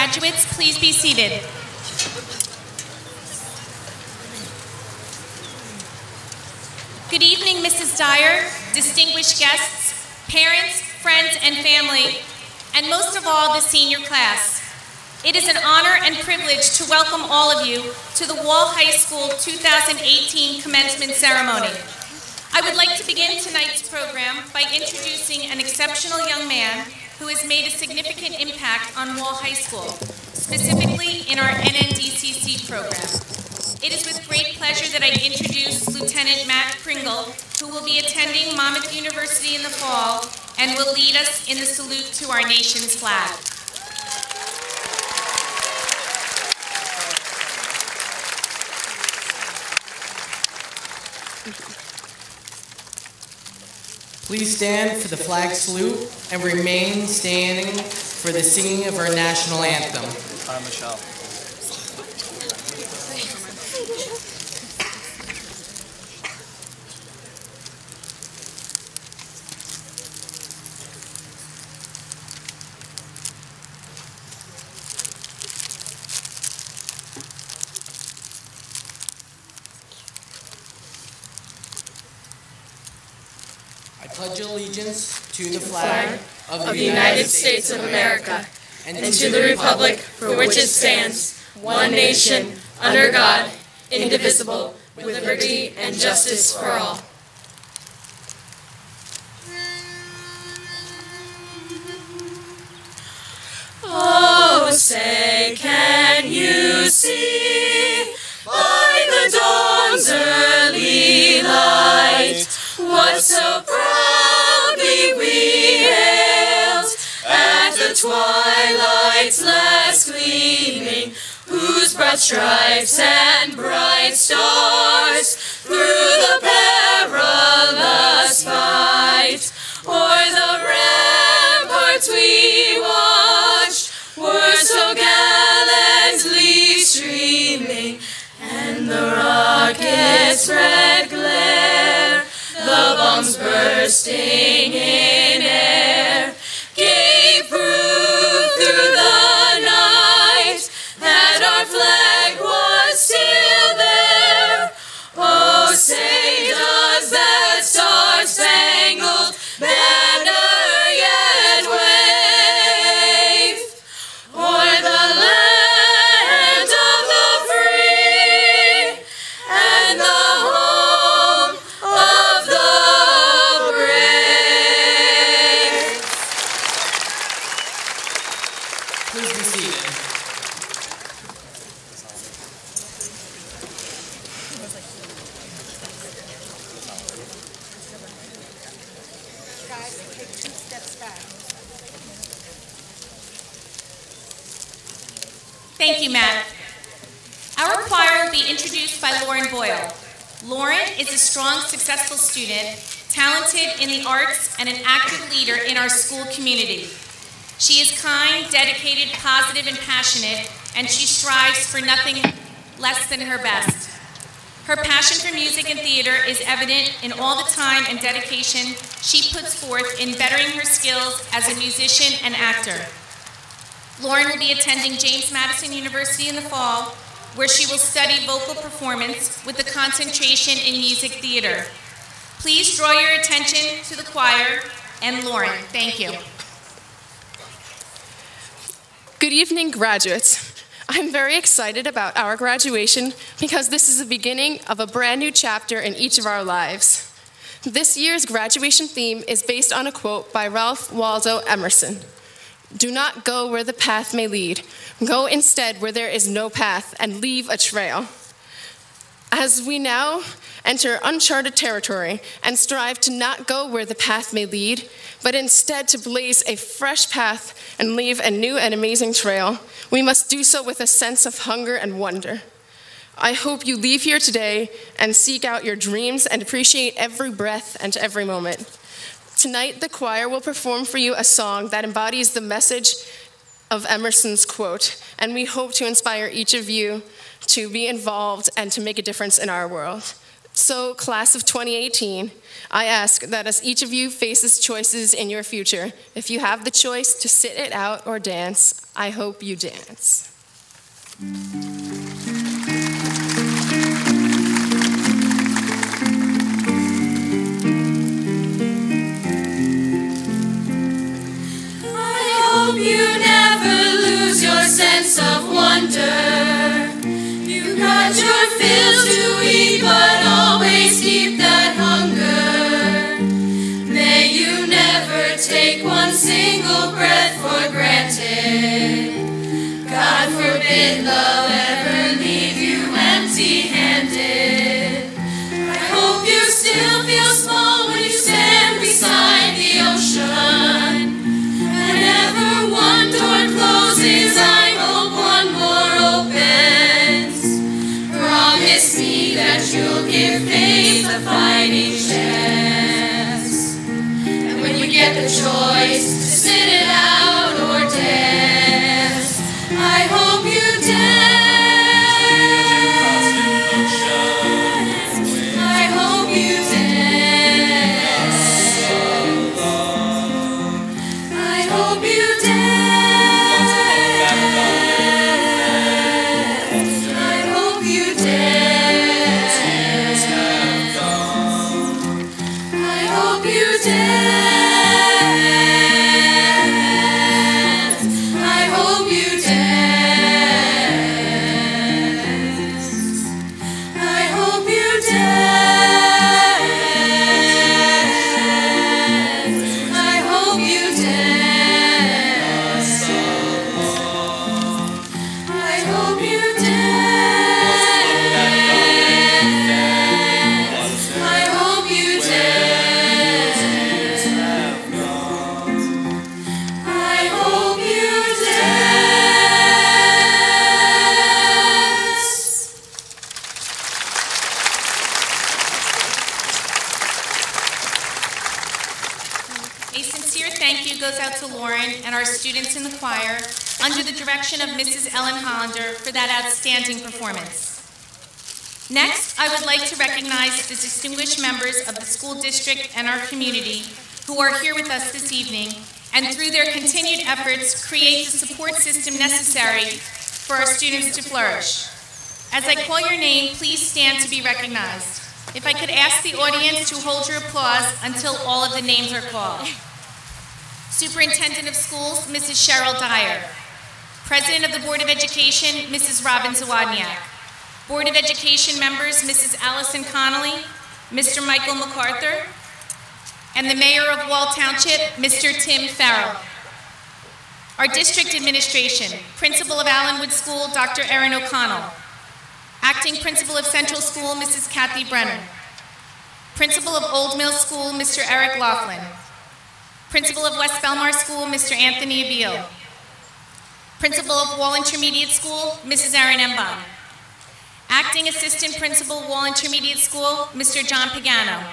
Graduates, please be seated. Good evening, Mrs. Dyer, distinguished guests, parents, friends, and family, and most of all, the senior class. It is an honor and privilege to welcome all of you to the Wall High School 2018 commencement ceremony. I would like to begin tonight's program by introducing an exceptional young man who has made a significant impact on Wall High School, specifically in our NNDCC program. It is with great pleasure that I introduce Lieutenant Matt Pringle, who will be attending Monmouth University in the fall and will lead us in the salute to our nation's flag. Please stand for the flag salute and remain standing for the singing of our national anthem. Hi, Michelle. I pledge allegiance to the flag of the United States of America and to the republic for which it stands, one nation, under God, indivisible, with liberty and justice for all. Oh, say, can you see by the dawn's early light what so proudly we hailed at the twilight's last gleaming, whose broad stripes and bright stars through the perilous fight o'er the ramparts we watched were so gallantly streaming, and the rocket's red glare, the bombs bursting in air, gave proof through the night that our flag was still there. Oh, say does that star-spangled banner yet wave o'er the land of the free and the home of the brave? Please be seated. Thank you, Matt. Our choir will be introduced by Lauren Boyle. Lauren is a strong, successful student, talented in the arts, and an active leader in our school community. She is kind, dedicated, positive, and passionate, and she strives for nothing less than her best. Her passion for music and theater is evident in all the time and dedication she puts forth in bettering her skills as a musician and actor. Lauren will be attending James Madison University in the fall, where she will study vocal performance with a concentration in music theater. Please draw your attention to the choir and Lauren. Thank you. Good evening, graduates. I'm very excited about our graduation because this is the beginning of a brand new chapter in each of our lives. This year's graduation theme is based on a quote by Ralph Waldo Emerson. Do not go where the path may lead. Go instead where there is no path and leave a trail. As we now enter uncharted territory and strive to not go where the path may lead, but instead to blaze a fresh path and leave a new and amazing trail, we must do so with a sense of hunger and wonder. I hope you leave here today and seek out your dreams and appreciate every breath and every moment. Tonight, the choir will perform for you a song that embodies the message of Emerson's quote, and we hope to inspire each of you to be involved and to make a difference in our world. So, class of 2018, I ask that as each of you faces choices in your future, if you have the choice to sit it out or dance, I hope you dance. I hope you never lose your sense of wonder. You got your fill to eat, but always keep that hunger. May you never take one single breath for granted. God forbid love ever leave you empty-handed. I hope you still feel small when you stand beside the ocean. Whenever one door closes, I hope one more opens. Promise me that you'll give faith a fighting chance. And when you get the choice to sit it out or dance, I hope you dance. I hope you dance. I hope you dance. I hope you dance. I hope you dance. I hope you dance. I hope you dance. I hope you dance. I hope you dance. I hope you dance. I hope you dance. A sincere thank you goes out to Lauren and our students in the choir under the direction of Mrs. Ellen Hollander for that outstanding performance. Next, I would like to recognize the distinguished members of the school district and our community who are here with us this evening and through their continued efforts create the support system necessary for our students to flourish. As I call your name, please stand to be recognized. If I could ask the audience to hold your applause until all of the names are called. Superintendent of Schools, Mrs. Cheryl Dyer. President of the Board of Education, Mrs. Robin Zawodniak. Board of Education members, Mrs. Allison Connolly, Mr. Michael MacArthur, and the Mayor of Wall Township, Mr. Tim Farrell. Our district administration, Principal of Allenwood School, Dr. Erin O'Connell. Acting Principal of Central School, Mrs. Kathy Brenner. Principal of Old Mill School, Mr. Eric Laughlin. Principal of West Belmar School, Mr. Anthony Abiel. Principal of Wall Intermediate School, Mrs. Erin Embaum. Acting Assistant Principal, Wall Intermediate School, Mr. John Pagano.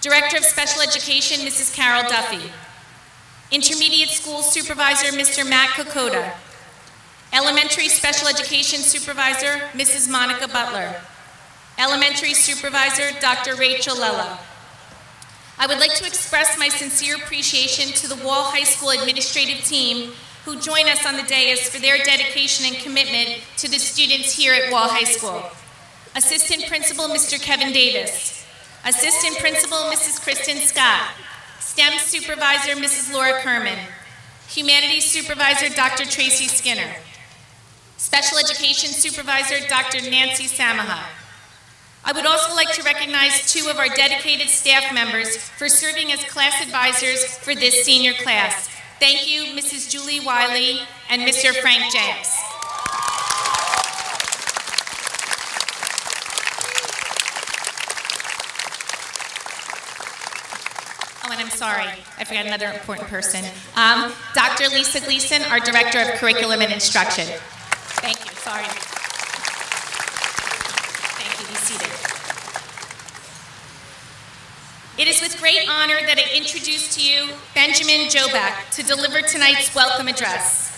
Director of Special Education, Mrs. Carol Duffy. Intermediate School Supervisor, Mr. Matt Kokoda. Elementary Special Education Supervisor, Mrs. Monica Butler. Elementary Supervisor, Dr. Rachel Lella. I would like to express my sincere appreciation to the Wall High School administrative team who join us on the dais for their dedication and commitment to the students here at Wall High School. Assistant Principal, Mr. Kevin Davis. Assistant Principal, Mrs. Kristen Scott. STEM Supervisor, Mrs. Laura Kerman. Humanities Supervisor, Dr. Tracy Skinner. Special Education Supervisor, Dr. Nancy Samaha. I would also like to recognize two of our dedicated staff members for serving as class advisors for this senior class. Thank you, Mrs. Julie Wiley and Mr. Frank Jenks. Oh, and I'm sorry, I forgot another important person. Dr. Lisa Gleason, our Director of Curriculum and Instruction. Thank you, sorry. Thank you, be seated. It is with great honor that I introduce to you Benjamin Joback to deliver tonight's welcome address.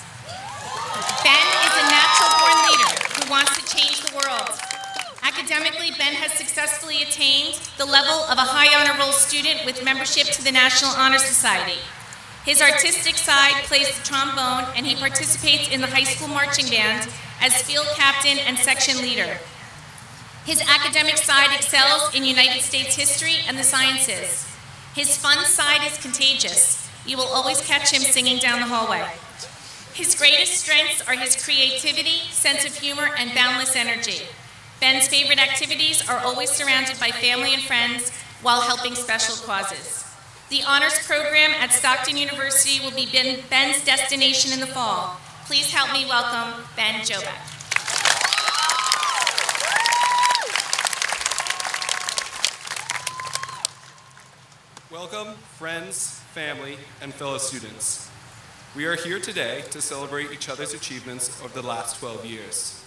Ben is a natural-born leader who wants to change the world. At Academically, Ben has successfully attained the level of a high honor roll student with membership to the National Honor Society. His artistic side plays the trombone, and he participates in the high school marching band as field captain and section leader. His academic side excels in United States history and the sciences. His fun side is contagious. You will always catch him singing down the hallway. His greatest strengths are his creativity, sense of humor, and boundless energy. Ben's favorite activities are always surrounded by family and friends while helping special causes. The honors program at Stockton University will be Ben's destination in the fall. Please help me welcome Ben Jobek. Welcome, friends, family, and fellow students. We are here today to celebrate each other's achievements over the last 12 years.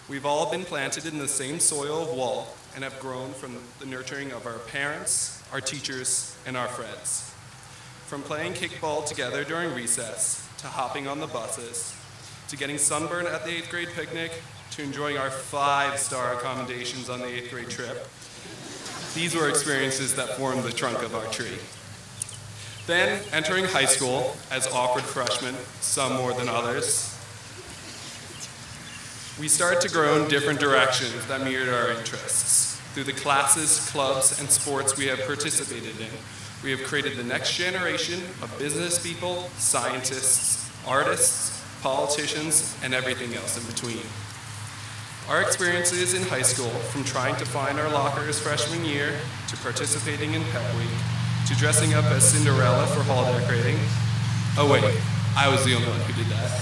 We've all been planted in the same soil of Wall and have grown from the nurturing of our parents, our teachers, and our friends. From playing kickball together during recess, to hopping on the buses, to getting sunburned at the 8th grade picnic, to enjoying our 5-star accommodations on the 8th grade trip. These were experiences that formed the trunk of our tree. Then, entering high school as awkward freshmen, some more than others, we started to grow in different directions that mirrored our interests. Through the classes, clubs, and sports we have participated in, we have created the next generation of business people, scientists, artists, politicians, and everything else in between. Our experiences in high school, from trying to find our lockers freshman year, to participating in Pep Week, to dressing up as Cinderella for hall decorating. Oh wait, I was the only one who did that.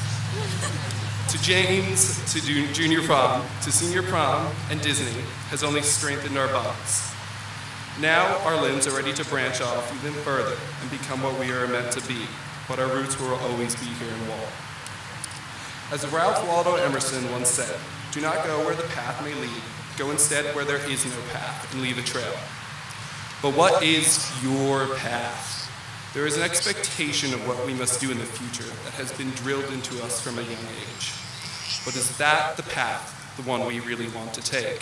To James, to junior prom, to senior prom, and Disney has only strengthened our bonds. Now our limbs are ready to branch off even further and become what we are meant to be, but our roots will always be here in Wall. As Ralph Waldo Emerson once said, "Do not go where the path may lead, go instead where there is no path and leave a trail." But what is your path? There is an expectation of what we must do in the future that has been drilled into us from a young age. But is that the path, the one we really want to take?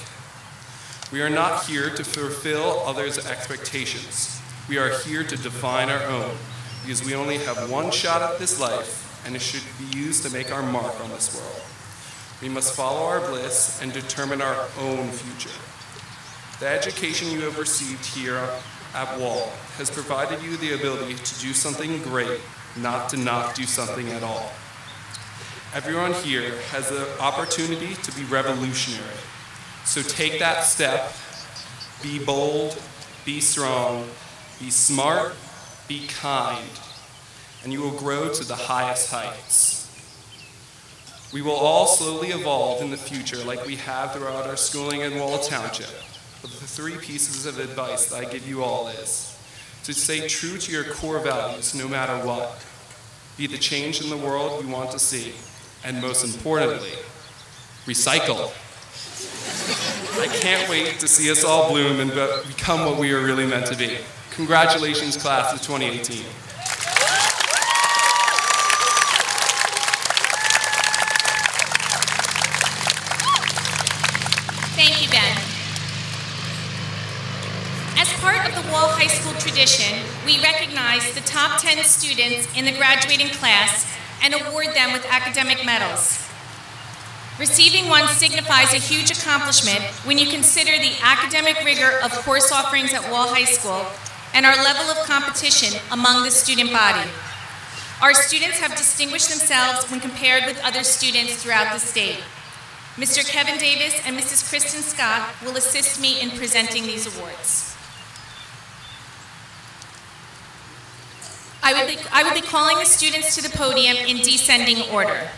We are not here to fulfill others' expectations. We are here to define our own, because we only have one shot at this life, and it should be used to make our mark on this world. We must follow our bliss and determine our own future. The education you have received here at Wall has provided you the ability to do something great, not to not do something at all. Everyone here has the opportunity to be revolutionary. So take that step, be bold, be strong, be smart, be kind, and you will grow to the highest heights. We will all slowly evolve in the future like we have throughout our schooling in Wall Township. But the 3 pieces of advice that I give you all is to stay true to your core values no matter what. Be the change in the world you want to see. And most importantly, recycle. I can't wait to see us all bloom and become what we are really meant to be. Congratulations, class of 2018. Thank you, Ben. As part of the Wall High School tradition, we recognize the top 10 students in the graduating class and award them with academic medals. Receiving one signifies a huge accomplishment when you consider the academic rigor of course offerings at Wall High School and our level of competition among the student body. Our students have distinguished themselves when compared with other students throughout the state. Mr. Kevin Davis and Mrs. Kristen Scott will assist me in presenting these awards. I will be calling the students to the podium in descending order.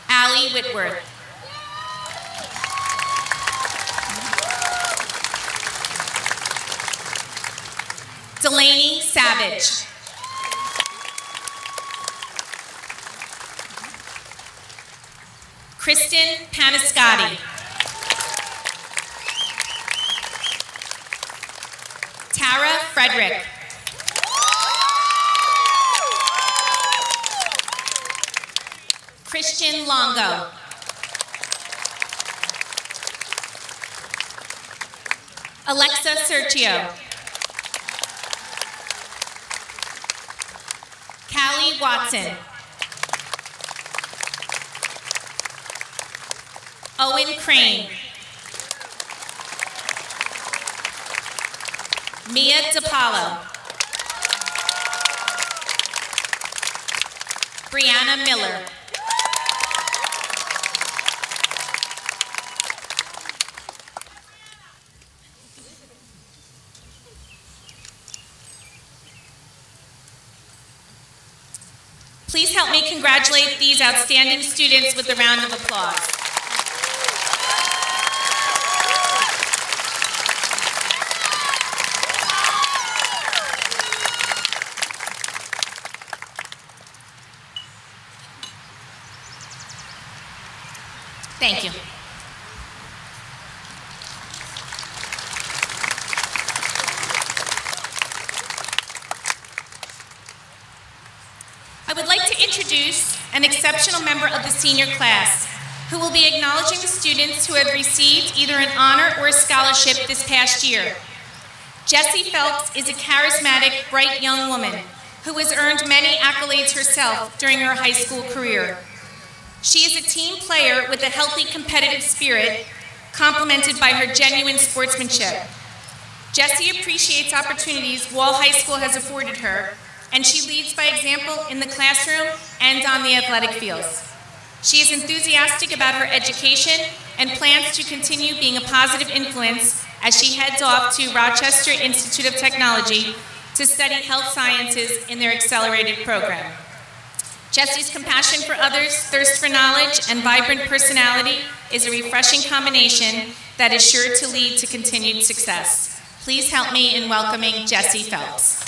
Allie Whitworth. Delaney Savage. Kristen Paniscotti. Tara Frederick. Christian Longo. Alexa Sergio. Callie Watson. Owen Crane. Mia DiPaolo. Breanna Miller. Please help me congratulate these outstanding students with a round of applause. Thank you. I would like to introduce an exceptional member of the senior class who will be acknowledging the students who have received either an honor or a scholarship this past year. Jessie Phelps is a charismatic, bright young woman who has earned many accolades herself during her high school career. She is a team player with a healthy competitive spirit, complemented by her genuine sportsmanship. Jessie appreciates opportunities Wall High School has afforded her, and she leads by example in the classroom and on the athletic fields. She is enthusiastic about her education and plans to continue being a positive influence as she heads off to Rochester Institute of Technology to study health sciences in their accelerated program. Jessie's compassion for others, thirst for knowledge, and vibrant personality is a refreshing combination that is sure to lead to continued success. Please help me in welcoming Jessie Phelps.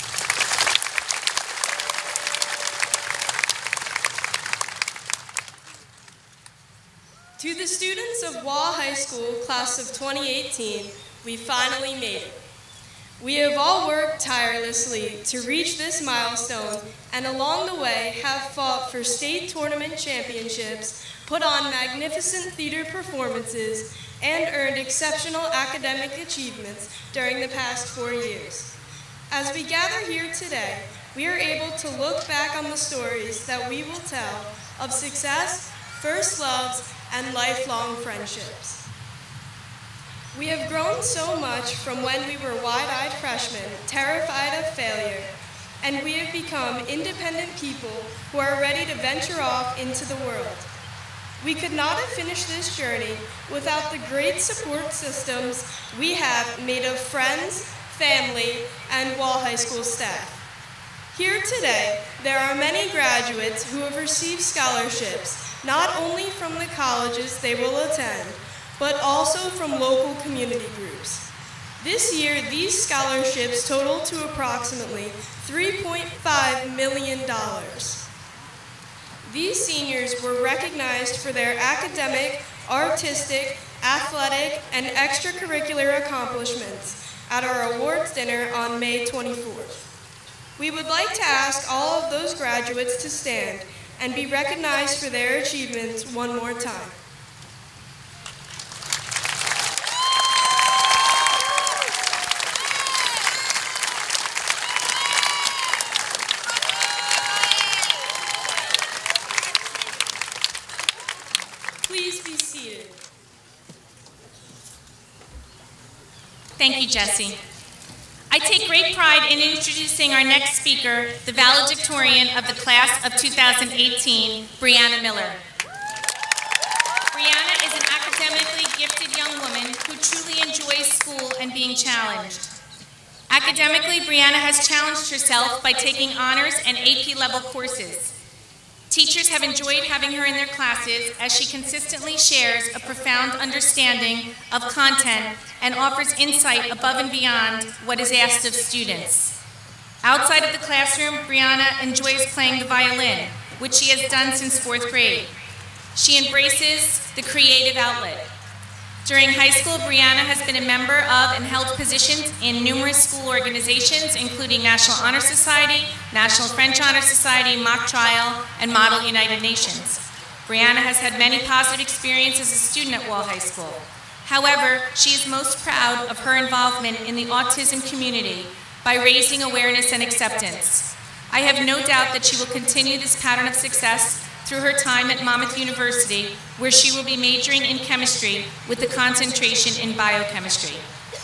To the students of Wall High School, class of 2018, we finally made it. We have all worked tirelessly to reach this milestone, and along the way have fought for state tournament championships, put on magnificent theater performances, and earned exceptional academic achievements during the past 4 years. As we gather here today, we are able to look back on the stories that we will tell of success, first loves, and lifelong friendships. We have grown so much from when we were wide-eyed freshmen, terrified of failure, and we have become independent people who are ready to venture off into the world. We could not have finished this journey without the great support systems we have made of friends, family, and Wall High School staff. Here today, there are many graduates who have received scholarships, not only from the colleges they will attend, but also from local community groups. This year, these scholarships total to approximately $3.5 million. These seniors were recognized for their academic, artistic, athletic, and extracurricular accomplishments at our awards dinner on May 24th. We would like to ask all of those graduates to stand and be recognized for their achievements one more time. Please be seated. Thank you, Jessie. I take great pride in introducing our next speaker, the valedictorian of the class of 2018, Breanna Miller. Breanna is an academically gifted young woman who truly enjoys school and being challenged. Academically, Breanna has challenged herself by taking honors and AP level courses. Teachers have enjoyed having her in their classes as she consistently shares a profound understanding of content and offers insight above and beyond what is asked of students. Outside of the classroom, Breanna enjoys playing the violin, which she has done since 4th grade. She embraces the creative outlet. During high school, Breanna has been a member of and held positions in numerous school organizations, including National Honor Society, National French Honor Society, Mock Trial, and Model United Nations. Breanna has had many positive experiences as a student at Wall High School. However, she is most proud of her involvement in the autism community by raising awareness and acceptance. I have no doubt that she will continue this pattern of success through her time at Monmouth University, where she will be majoring in chemistry with a concentration in biochemistry.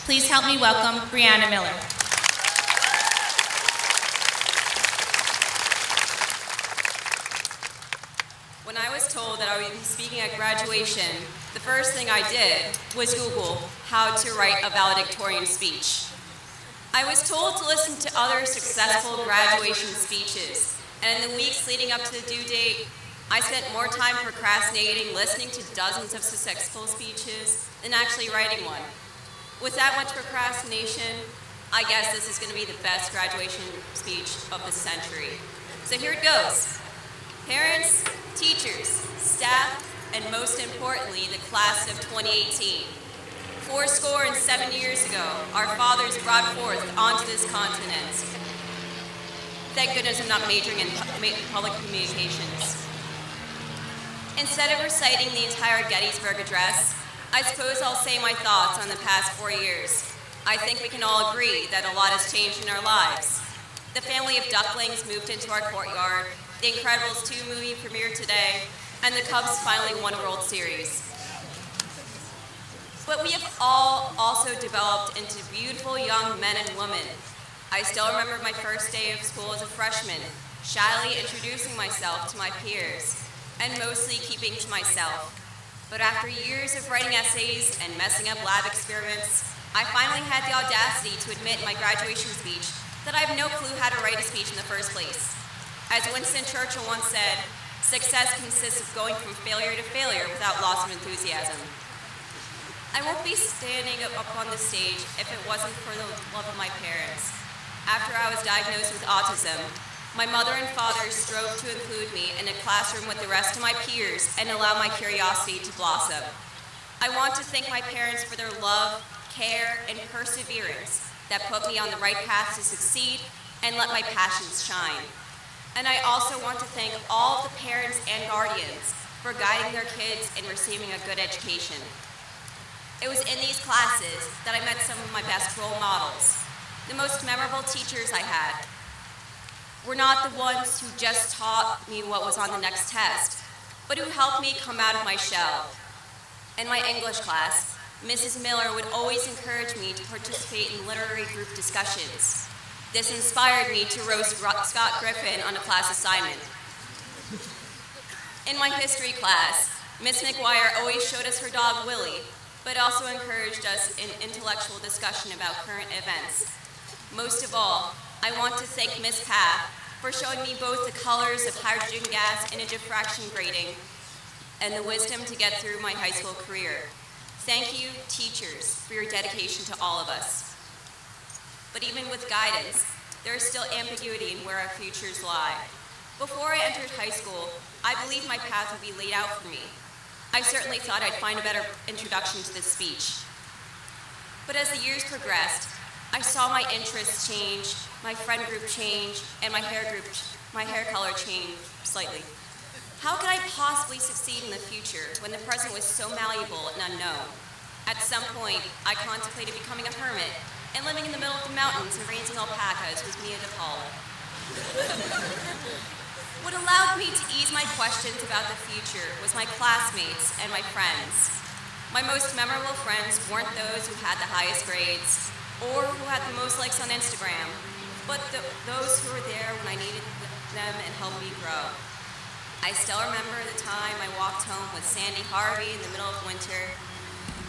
Please help me welcome Breanna Miller. When I was told that I would be speaking at graduation, the first thing I did was Google how to write a valedictorian speech. I was told to listen to other successful graduation speeches, and in the weeks leading up to the due date, I spent more time procrastinating, listening to dozens of successful speeches, than actually writing one. With that much procrastination, I guess this is going to be the best graduation speech of the century. So here it goes. Parents, teachers, staff, and most importantly, the class of 2018. 7 years ago, our fathers brought forth onto this continent. Thank goodness I'm not majoring in public communications. Instead of reciting the entire Gettysburg Address, I suppose I'll say my thoughts on the past 4 years. I think we can all agree that a lot has changed in our lives. The family of ducklings moved into our courtyard, The Incredibles 2 movie premiered today, and the Cubs finally won a World Series. But we have all also developed into beautiful young men and women. I still remember my first day of school as a freshman, shyly introducing myself to my peers, and mostly keeping to myself. But after years of writing essays and messing up lab experiments, I finally had the audacity to admit in my graduation speech that I have no clue how to write a speech in the first place. As Winston Churchill once said, success consists of going from failure to failure without loss of enthusiasm. I won't be standing up on the stage if it wasn't for the love of my parents. After I was diagnosed with autism, my mother and father strove to include me in a classroom with the rest of my peers and allow my curiosity to blossom. I want to thank my parents for their love, care, and perseverance that put me on the right path to succeed and let my passions shine. And I also want to thank all of the parents and guardians for guiding their kids in receiving a good education. It was in these classes that I met some of my best role models. The most memorable teachers I had were not the ones who just taught me what was on the next test, but who helped me come out of my shell. In my English class, Mrs. Miller would always encourage me to participate in literary group discussions. This inspired me to roast Scott Griffin on a class assignment. In my history class, Miss McGuire always showed us her dog Willie, but also encouraged us in intellectual discussion about current events. Most of all, I want to thank Miss Path for showing me both the colors of hydrogen gas in a diffraction grating and the wisdom to get through my high school career. Thank you, teachers, for your dedication to all of us. But even with guidance, there is still ambiguity in where our futures lie. Before I entered high school, I believed my path would be laid out for me. I certainly thought I'd find a better introduction to this speech. But as the years progressed, I saw my interests change, my friend group change, and my hair color change slightly. How could I possibly succeed in the future when the present was so malleable and unknown? At some point, I contemplated becoming a hermit and living in the middle of the mountains and raising alpacas with Mia DePaul. What allowed me to ease my questions about the future was my classmates and my friends. My most memorable friends weren't those who had the highest grades or who had the most likes on Instagram, but those who were there when I needed them and helped me grow. I still remember the time I walked home with Sandy Harvey in the middle of winter,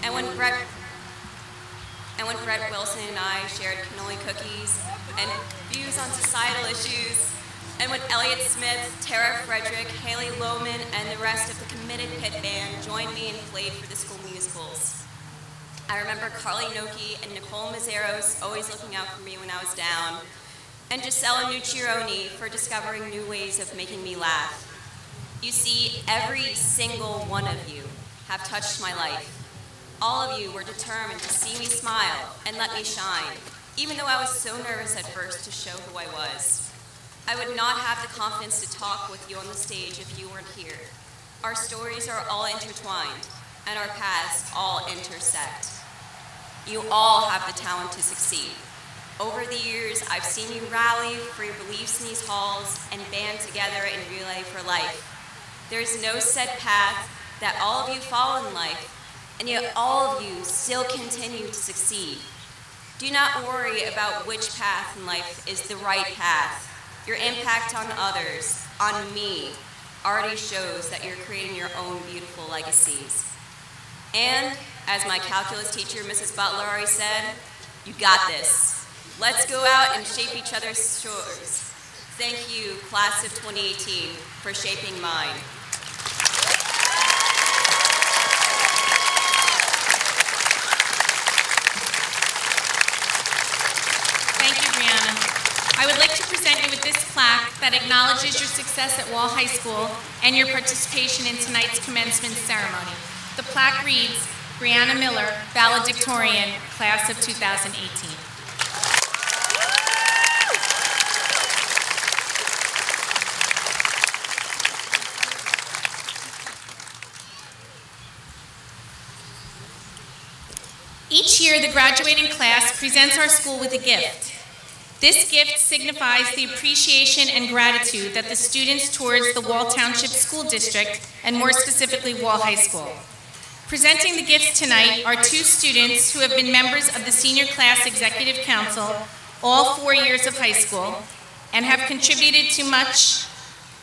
and when Brett Wilson and I shared cannoli cookies and views on societal issues, and when Elliott Smith, Tara Frederick, Haley Lohman, and the rest of the committed pit band joined me and played for the school musicals. I remember Carly Noki and Nicole Mazzeros always looking out for me when I was down, and Gisela Nucciaroni for discovering new ways of making me laugh. You see, every single one of you have touched my life. All of you were determined to see me smile and let me shine, even though I was so nervous at first to show who I was. I would not have the confidence to talk with you on the stage if you weren't here. Our stories are all intertwined, and our paths all intersect. You all have the talent to succeed. Over the years, I've seen you rally for your beliefs in these halls and band together in Relay for Life. There's no set path that all of you follow in life, and yet all of you still continue to succeed. Do not worry about which path in life is the right path. Your impact on others, on me, already shows that you're creating your own beautiful legacies. And, as my calculus teacher, Mrs. Butler, already said, you got this. Let's go out and shape each other's shores. Thank you, class of 2018, for shaping mine. Thank you, Breanna. I would like to present you with this plaque that acknowledges your success at Wall High School and your participation in tonight's commencement ceremony. The plaque reads, Breanna Miller, Valedictorian, class of 2018. Each year, the graduating class presents our school with a gift. This gift signifies the appreciation and gratitude that the students towards the Wall Township School District, and more specifically, Wall High School. Presenting the gifts tonight are two students who have been members of the Senior Class Executive Council all 4 years of high school and have contributed to much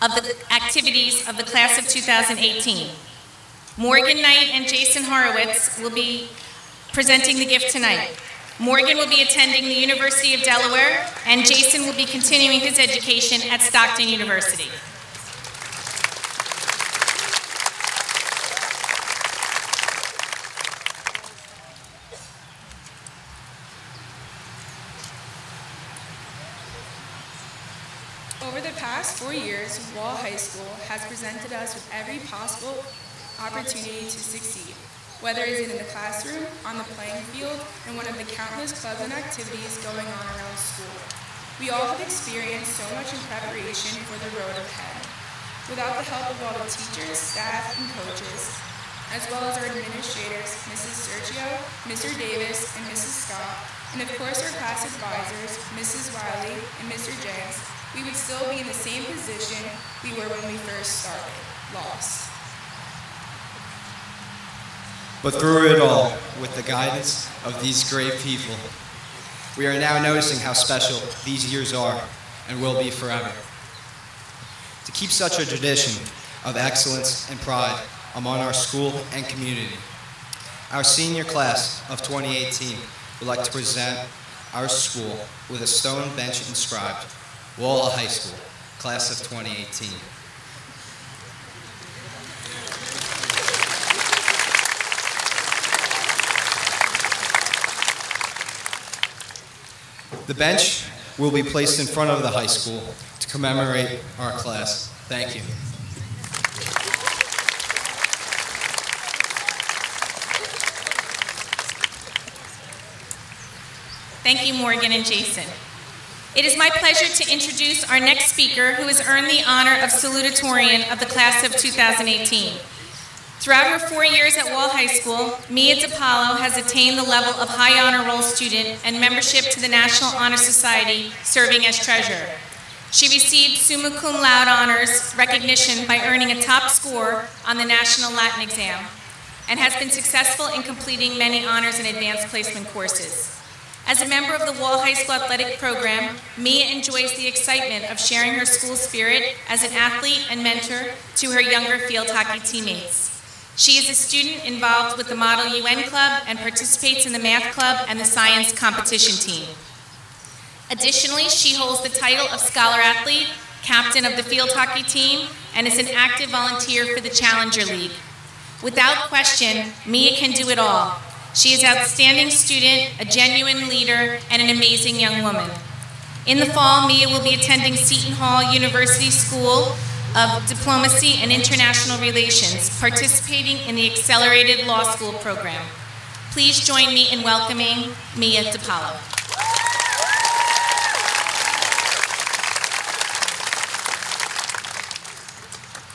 of the activities of the class of 2018. Morgan Knight and Jason Horowitz will be presenting the gift tonight. Morgan will be attending the University of Delaware, and Jason will be continuing his education at Stockton University. Over the past 4 years, Wall High School has presented us with every possible opportunity to succeed, whether it is in the classroom, on the playing field, and one of the countless clubs and activities going on around school. We all have experienced so much in preparation for the road ahead. Without the help of all the teachers, staff, and coaches, as well as our administrators, Mrs. Sergio, Mr. Davis, and Mrs. Scott, and of course our class advisors, Mrs. Wiley and Mr. James, we would still be in the same position we were when we first started, lost. But through it all, with the guidance of these great people, we are now noticing how special these years are and will be forever. To keep such a tradition of excellence and pride among our school and community, our senior class of 2018 would like to present our school with a stone bench inscribed, Wall High School, class of 2018. The bench will be placed in front of the high school to commemorate our class. Thank you. Thank you, Morgan and Jason. It is my pleasure to introduce our next speaker, who has earned the honor of Salutatorian of the class of 2018. Throughout her 4 years at Wall High School, Mia DiPaolo has attained the level of high honor roll student and membership to the National Honor Society, serving as treasurer. She received summa cum laude honors recognition by earning a top score on the National Latin exam, and has been successful in completing many honors and advanced placement courses. As a member of the Wall High School athletic program, Mia enjoys the excitement of sharing her school spirit as an athlete and mentor to her younger field hockey teammates. She is a student involved with the Model UN Club and participates in the Math Club and the Science Competition Team. Additionally, she holds the title of Scholar Athlete, captain of the field hockey team, and is an active volunteer for the Challenger League. Without question, Mia can do it all. She is an outstanding student, a genuine leader, and an amazing young woman. In the fall, Mia will be attending Seton Hall University School of Diplomacy and International Relations, participating in the Accelerated Law School program. Please join me in welcoming Mia DiPaolo.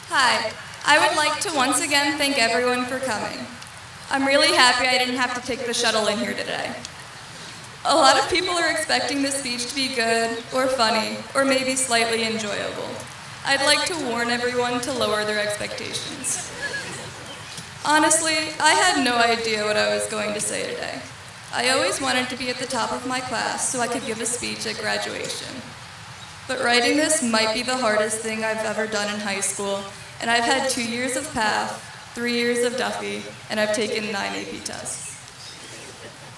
Hi, I would like to once again thank everyone for coming. I'm really happy I didn't have to take the shuttle in here today. A lot of people are expecting this speech to be good, or funny, or maybe slightly enjoyable. I'd like to warn everyone to lower their expectations. Honestly, I had no idea what I was going to say today. I always wanted to be at the top of my class so I could give a speech at graduation. But writing this might be the hardest thing I've ever done in high school, and I've had 2 years of PATH, 3 years of Duffy, and I've taken 9 AP tests.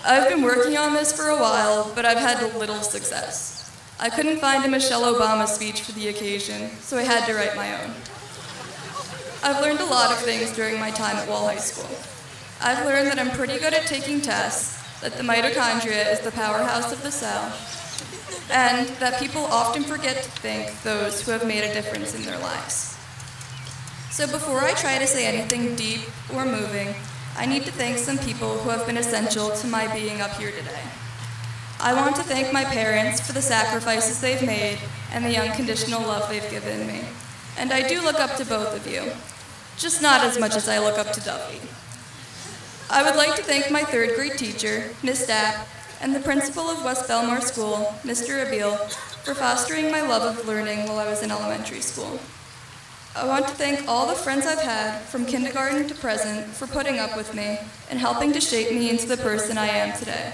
I've been working on this for a while, but I've had little success. I couldn't find a Michelle Obama speech for the occasion, so I had to write my own. I've learned a lot of things during my time at Wall High School. I've learned that I'm pretty good at taking tests, that the mitochondria is the powerhouse of the cell, and that people often forget to thank those who have made a difference in their lives. So before I try to say anything deep or moving, I need to thank some people who have been essential to my being up here today. I want to thank my parents for the sacrifices they've made and the unconditional love they've given me. And I do look up to both of you, just not as much as I look up to Duffy. I would like to thank my 3rd grade teacher, Ms. Dapp, and the principal of West Belmore School, Mr. Abil, for fostering my love of learning while I was in elementary school. I want to thank all the friends I've had, from kindergarten to present, for putting up with me and helping to shape me into the person I am today.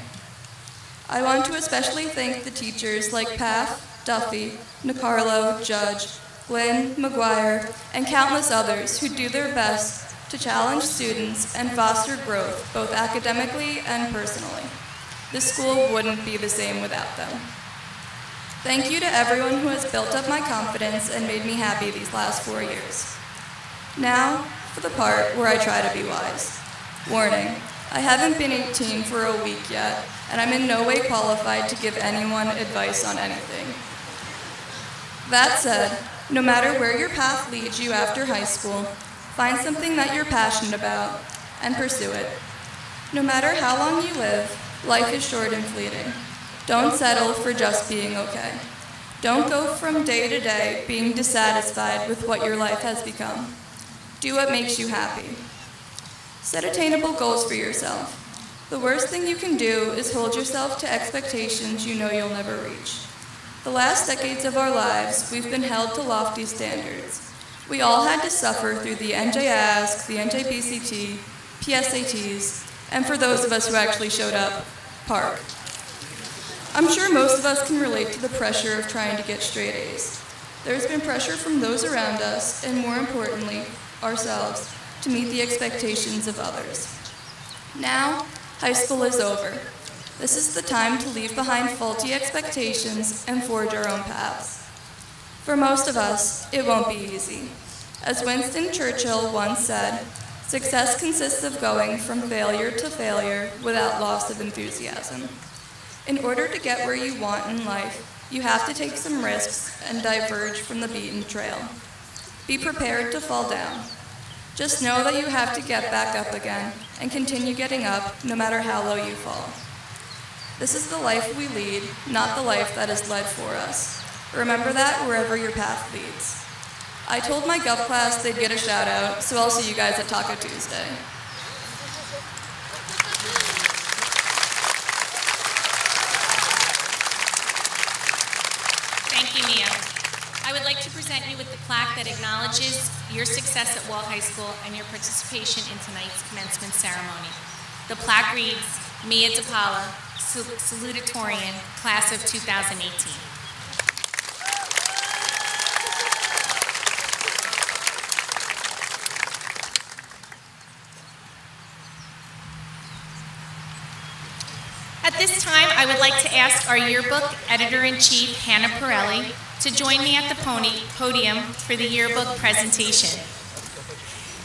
I want to especially thank the teachers like Path, Duffy, Nicarlo, Judge, Glenn, McGuire, and countless others who do their best to challenge students and foster growth, both academically and personally. This school wouldn't be the same without them. Thank you to everyone who has built up my confidence and made me happy these last 4 years. Now, for the part where I try to be wise. Warning, I haven't been 18 for a week yet, and I'm in no way qualified to give anyone advice on anything. That said, no matter where your path leads you after high school, find something that you're passionate about and pursue it. No matter how long you live, life is short and fleeting. Don't settle for just being okay. Don't go from day to day being dissatisfied with what your life has become. Do what makes you happy. Set attainable goals for yourself. The worst thing you can do is hold yourself to expectations you know you'll never reach. The last decades of our lives, we've been held to lofty standards. We all had to suffer through the NJ Ask, the NJ BCT, PSATs, and for those of us who actually showed up, PARC. I'm sure most of us can relate to the pressure of trying to get straight A's. There's been pressure from those around us, and more importantly, ourselves, to meet the expectations of others. Now, high school is over. This is the time to leave behind faulty expectations and forge our own paths. For most of us, it won't be easy. As Winston Churchill once said, success consists of going from failure to failure without loss of enthusiasm. In order to get where you want in life, you have to take some risks and diverge from the beaten trail. Be prepared to fall down. Just know that you have to get back up again and continue getting up no matter how low you fall. This is the life we lead, not the life that is led for us. Remember that wherever your path leads. I told my Gov class they'd get a shout out, so I'll see you guys at Taco Tuesday. Thank you, Mia. I would like to present you with the plaque that acknowledges your success at Wall High School and your participation in tonight's commencement ceremony. The plaque reads, Mia DePaula, Salutatorian, Class of 2018. At this time, I would like to ask our yearbook editor-in-chief, Hannah Pirelli, to join me at the podium for the yearbook presentation.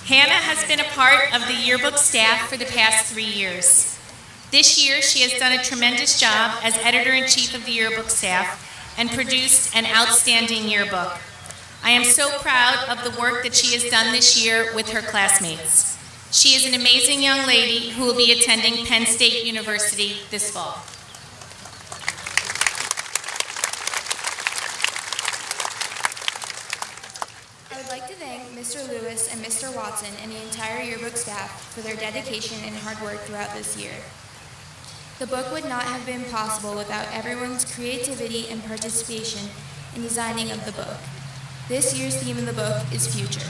Hannah has been a part of the yearbook staff for the past 3 years. This year, she has done a tremendous job as editor-in-chief of the yearbook staff and produced an outstanding yearbook. I am so proud of the work that she has done this year with her classmates. She is an amazing young lady who will be attending Penn State University this fall. I would like to thank Mr. Mr. Lewis and Mr. Watson and the entire yearbook staff for their dedication and hard work throughout this year. The book would not have been possible without everyone's creativity and participation in designing of the book. This year's theme of the book is Future.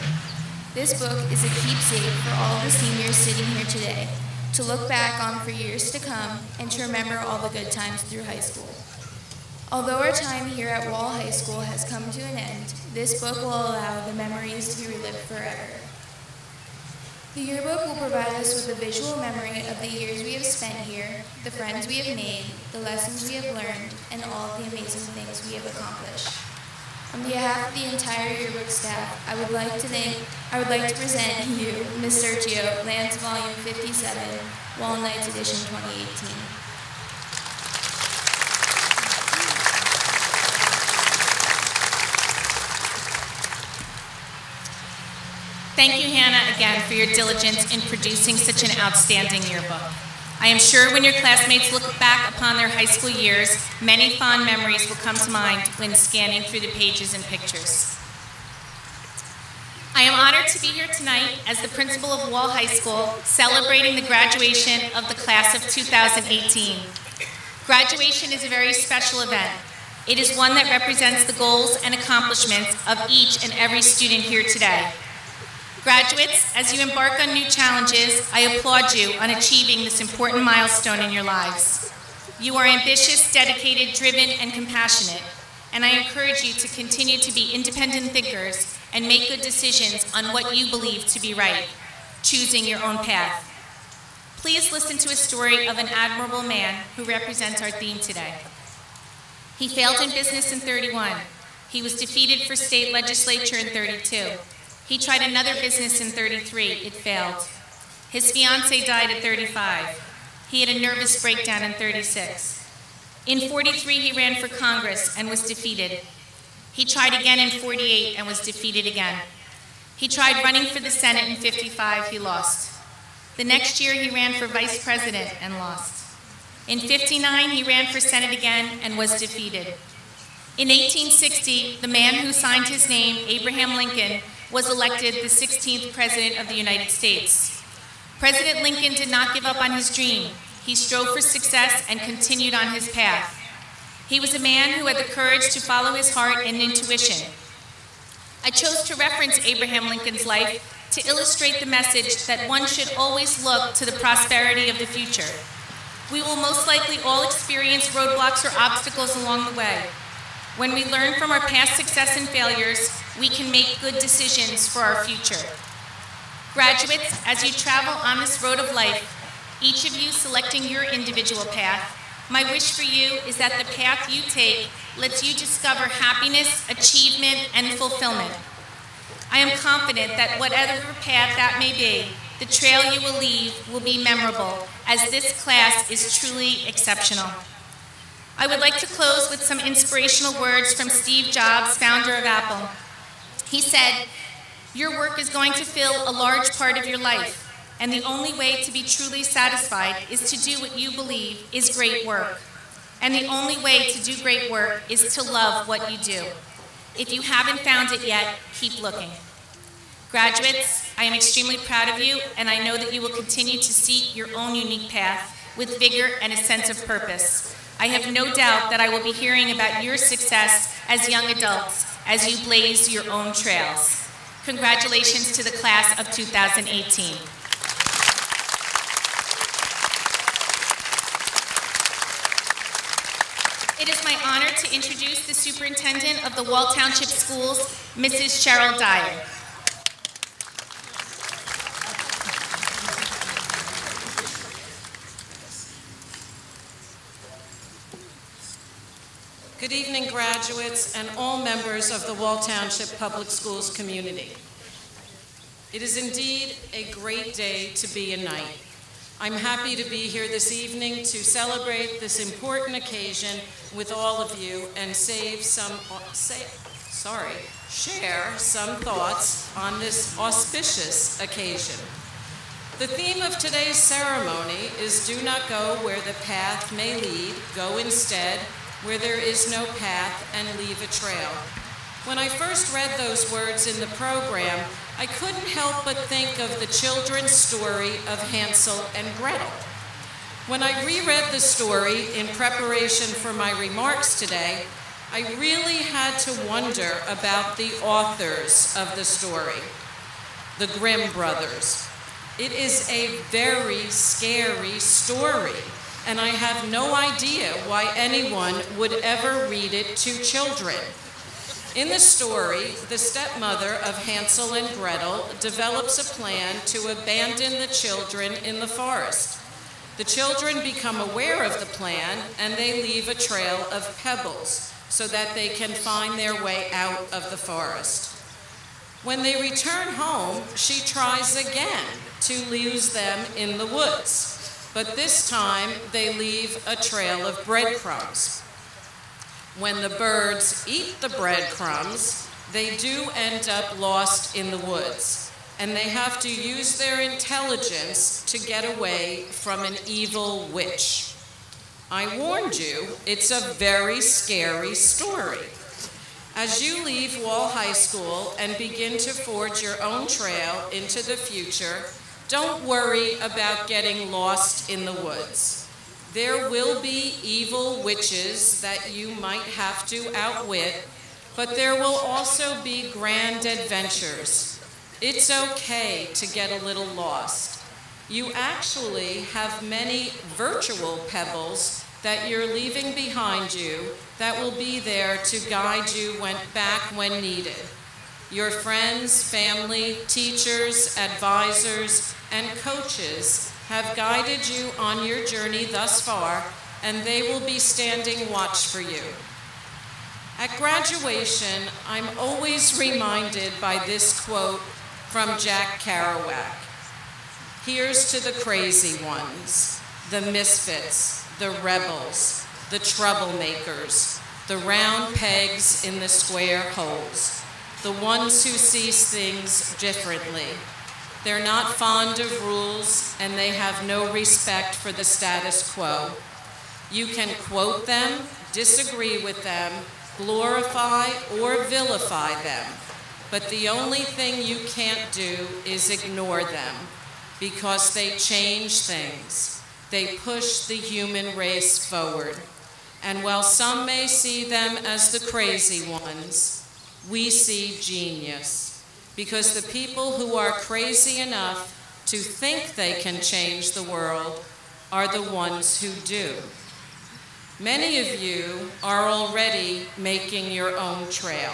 This book is a keepsake for all the seniors sitting here today to look back on for years to come and to remember all the good times through high school. Although our time here at Wall High School has come to an end, this book will allow the memories to be relived forever. The yearbook will provide us with a visual memory of the years we have spent here, the friends we have made, the lessons we have learned, and all of the amazing things we have accomplished. On behalf of the entire yearbook staff, I would like to present you Ms. Sergio, Lance Volume 57, Wall Nights Edition 2018. Thank you, Hannah, again for your diligence in producing such an outstanding yearbook. I am sure when your classmates look back upon their high school years, many fond memories will come to mind when scanning through the pages and pictures. I am honored to be here tonight as the principal of Wall High School, celebrating the graduation of the class of 2018. Graduation is a very special event. It is one that represents the goals and accomplishments of each and every student here today. Graduates, as you embark on new challenges, I applaud you on achieving this important milestone in your lives. You are ambitious, dedicated, driven, and compassionate, and I encourage you to continue to be independent thinkers and make good decisions on what you believe to be right, choosing your own path. Please listen to a story of an admirable man who represents our theme today. He failed in business in 31. He was defeated for state legislature in 32. He tried another business in 33. It failed. His fiancée died at 35. He had a nervous breakdown in 36. In 43, he ran for Congress and was defeated. He tried again in 48 and was defeated again. He tried running for the Senate in 55. He lost. The next year, he ran for vice president and lost. In 59, he ran for Senate again and was defeated. In 1860, the man who signed his name, Abraham Lincoln, was elected the 16th President of the United States. President Lincoln did not give up on his dream. He strove for success and continued on his path. He was a man who had the courage to follow his heart and intuition. I chose to reference Abraham Lincoln's life to illustrate the message that one should always look to the prosperity of the future. We will most likely all experience roadblocks or obstacles along the way. When we learn from our past success and failures, we can make good decisions for our future. Graduates, as you travel on this road of life, each of you selecting your individual path, my wish for you is that the path you take lets you discover happiness, achievement, and fulfillment. I am confident that whatever path that may be, the trail you will leave will be memorable, as this class is truly exceptional. I would like to close with some inspirational words from Steve Jobs, founder of Apple. He said, "Your work is going to fill a large part of your life, and the only way to be truly satisfied is to do what you believe is great work. And the only way to do great work is to love what you do. If you haven't found it yet, keep looking." Graduates, I am extremely proud of you, and I know that you will continue to seek your own unique path with vigor and a sense of purpose. I have no doubt that I will be hearing about your success as young adults as you blaze your own trails. Congratulations to the class of 2018. It is my honor to introduce the Superintendent of the Wall Township Schools, Mrs. Cheryl Dyer. Good evening, graduates and all members of the Wall Township Public Schools community. It is indeed a great day to be a Knight. I'm happy to be here this evening to celebrate this important occasion with all of you and share some thoughts on this auspicious occasion. The theme of today's ceremony is "Do not go where the path may lead, go instead where there is no path and leave a trail." When I first read those words in the program, I couldn't help but think of the children's story of Hansel and Gretel. When I reread the story in preparation for my remarks today, I really had to wonder about the authors of the story, the Grimm brothers. It is a very scary story, and I have no idea why anyone would ever read it to children. In the story, the stepmother of Hansel and Gretel develops a plan to abandon the children in the forest. The children become aware of the plan, and they leave a trail of pebbles so that they can find their way out of the forest. When they return home, she tries again to lose them in the woods, but this time they leave a trail of breadcrumbs. When the birds eat the breadcrumbs, they do end up lost in the woods, and they have to use their intelligence to get away from an evil witch. I warned you, it's a very scary story. As you leave Wall High School and begin to forge your own trail into the future, don't worry about getting lost in the woods. There will be evil witches that you might have to outwit, but there will also be grand adventures. It's okay to get a little lost. You actually have many virtual pebbles that you're leaving behind you that will be there to guide you back when needed. Your friends, family, teachers, advisors, and coaches have guided you on your journey thus far, and they will be standing watch for you. At graduation, I'm always reminded by this quote from Jack Kerouac. Here's to the crazy ones, the misfits, the rebels, the troublemakers, the round pegs in the square holes, the ones who see things differently. They're not fond of rules, and they have no respect for the status quo. You can quote them, disagree with them, glorify or vilify them, but the only thing you can't do is ignore them, because they change things. They push the human race forward. And while some may see them as the crazy ones, we see genius, because the people who are crazy enough to think they can change the world are the ones who do. Many of you are already making your own trail.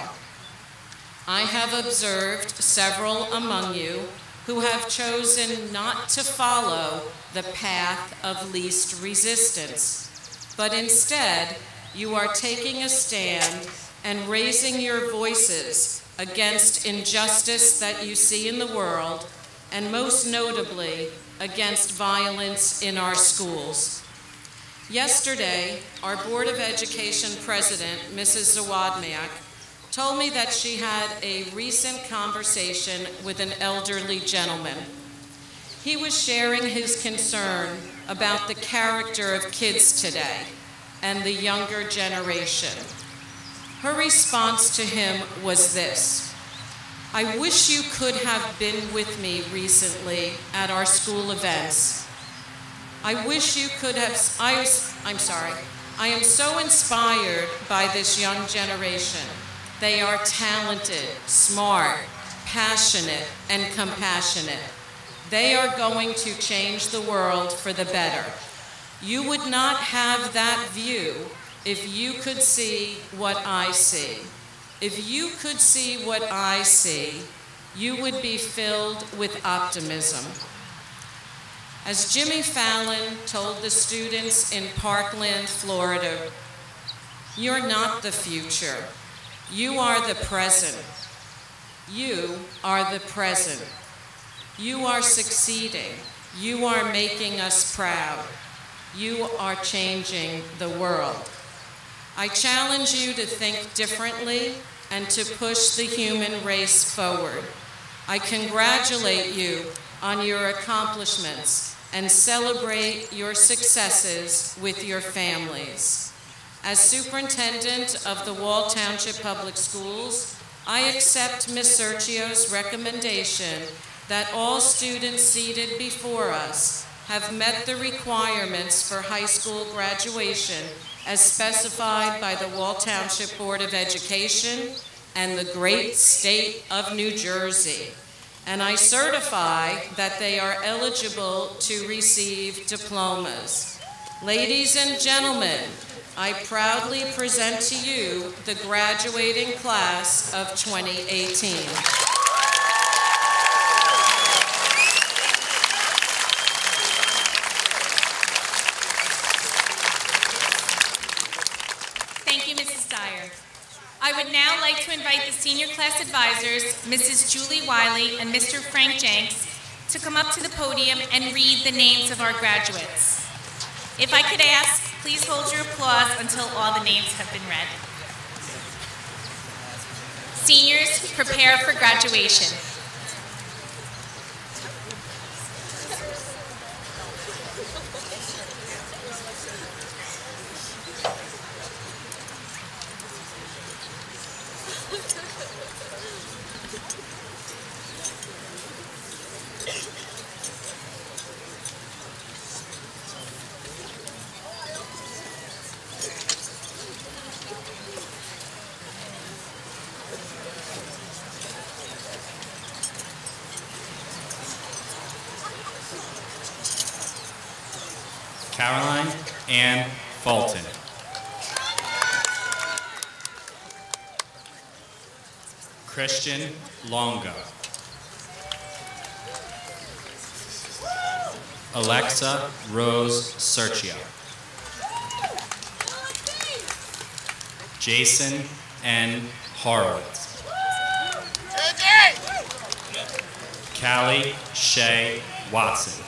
I have observed several among you who have chosen not to follow the path of least resistance, but instead you are taking a stand and raising your voices against injustice that you see in the world, and most notably against violence in our schools. Yesterday, our Board of Education President, Mrs. Zawadmiak, told me that she had a recent conversation with an elderly gentleman. He was sharing his concern about the character of kids today and the younger generation. Her response to him was this: I wish you could have been with me recently at our school events. I wish you could have, I am so inspired by this young generation. They are talented, smart, passionate, and compassionate. They are going to change the world for the better. You would not have that view if you could see what I see. If you could see what I see, you would be filled with optimism. As Jimmy Fallon told the students in Parkland, Florida, you're not the future. You are the present. You are the present. You are succeeding. You are making us proud. You are changing the world. I challenge you to think differently and to push the human race forward. I congratulate you on your accomplishments and celebrate your successes with your families. As Superintendent of the Wall Township Public Schools, I accept Ms. Sergio's recommendation that all students seated before us have met the requirements for high school graduation as specified by the Wall Township Board of Education and the great state of New Jersey. And I certify that they are eligible to receive diplomas. Ladies and gentlemen, I proudly present to you the graduating class of 2018. Thank you, Mrs. Dyer. I would now like to invite the senior class advisors, Mrs. Julie Wiley and Mr. Frank Jenks, to come up to the podium and read the names of our graduates. If I could ask, please hold your applause until all the names have been read. Seniors, prepare for graduation. Caroline Ann Fulton. Christian Longo. Alexa Rose Sergio. Jason N. Horowitz. Callie Shay Watson.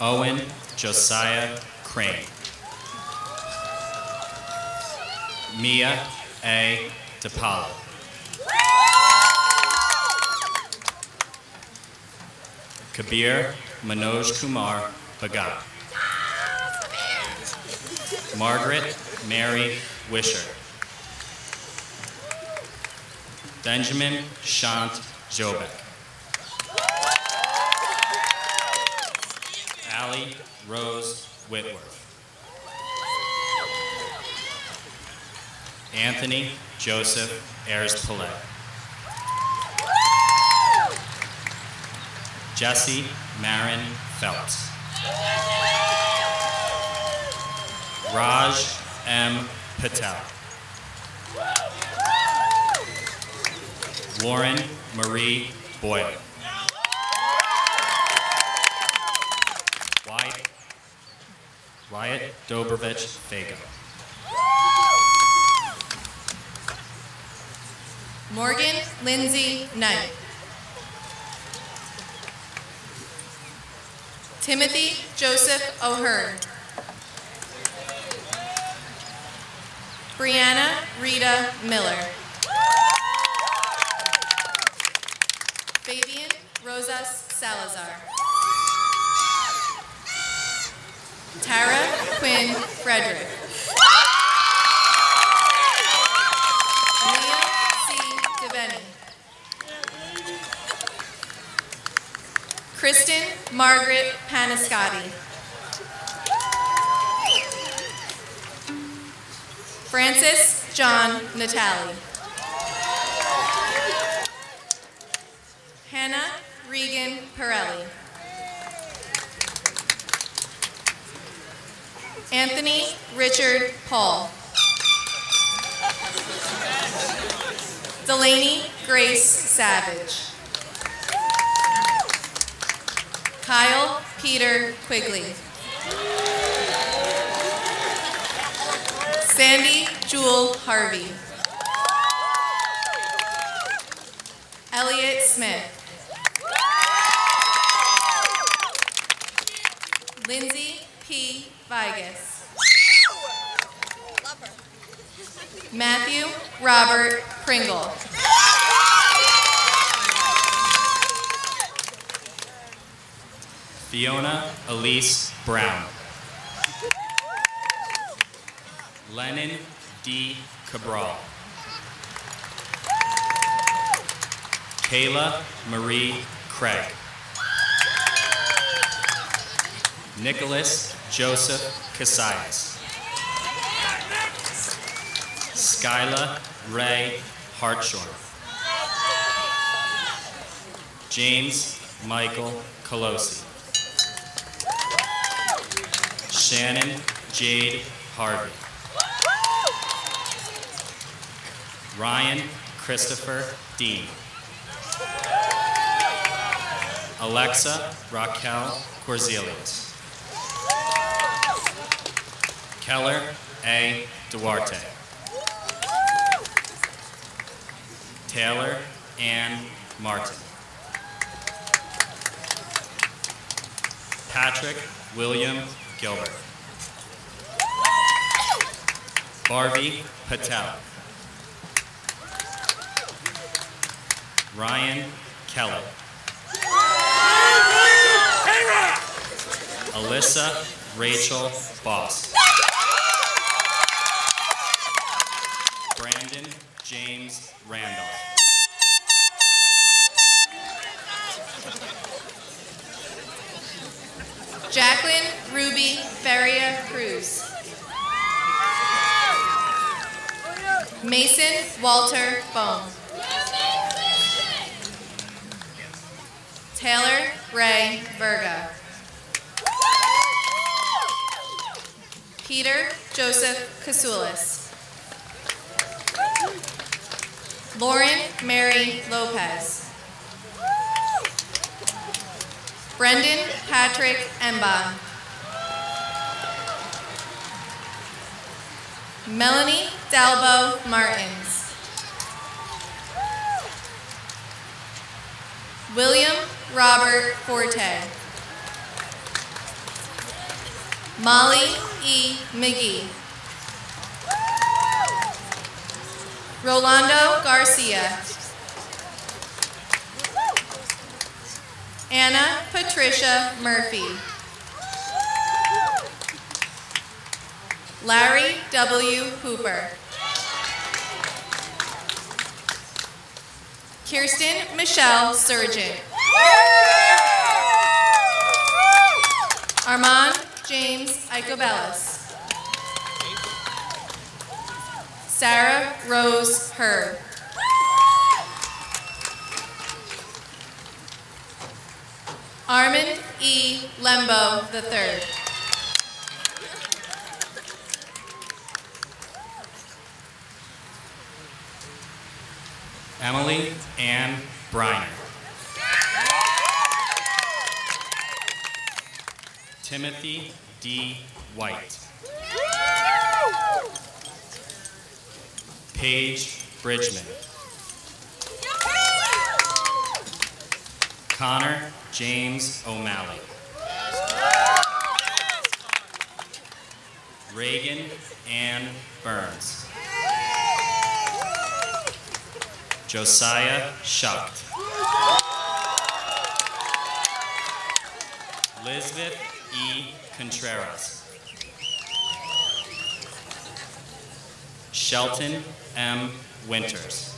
Owen Josiah Crane. Mia A. DePaulo. Kabir Manoj Kumar Bhagat. Margaret Mary Wisher. Benjamin Shant Jobek. Allie Rose Whitworth. Anthony Joseph Ayers-Pillay. Jesse Marin Phelps. Raj M. Patel. Lauren Marie Boyle. Wyatt Dobrovich Fago. Morgan Lindsay Knight. Timothy Joseph O'Hearn. Breanna Rita Miller. Fabian Rosas Salazar. Tara Quinn Frederick. Leah C. Devenny. Kristen Margaret Paniscotti. Francis John Natali. Hannah Regan Pirelli. Anthony Richard Paul. Delaney Grace Savage. Kyle Peter Quigley. Sandy Jewel Harvey. Elliot Smith. Lindsay P. Vigas. Matthew Robert Pringle. Fiona Elise Brown. Lennon D. Cabral. Kayla Marie Craig. Nicholas Joseph Casillas. Skyla Ray Hartshorn. James Michael Colosi. Shannon Jade Harvey. Ryan Christopher Dean. Alexa Raquel Corzelius. Keller A. Duarte. Taylor Ann Martin. Patrick William Gilbert. Barbie Patel. Ryan Keller. Alyssa Rachel Boss. Brandon James Randolph. Jacqueline Ruby Feria Cruz. Mason Walter Bohm. Taylor Ray Virga. Peter Joseph Casulis. Lauren Mary Lopez. Brendan Patrick Emba. Melanie Dalbo Martins. William Robert Forte. Molly E. McGee. Rolando Garcia. Anna Patricia Murphy. Larry W. Hooper. Kirsten Michelle Surgeon. Armand James Icobellis. Sarah Rose Herb. Armand E. Lembo III. Emily Ann Briner. Timothy D. White. Paige Bridgman. Connor James O'Malley. Reagan Ann Burns. Josiah Schucht. Lisbeth E. Contreras. Shelton M. Winters.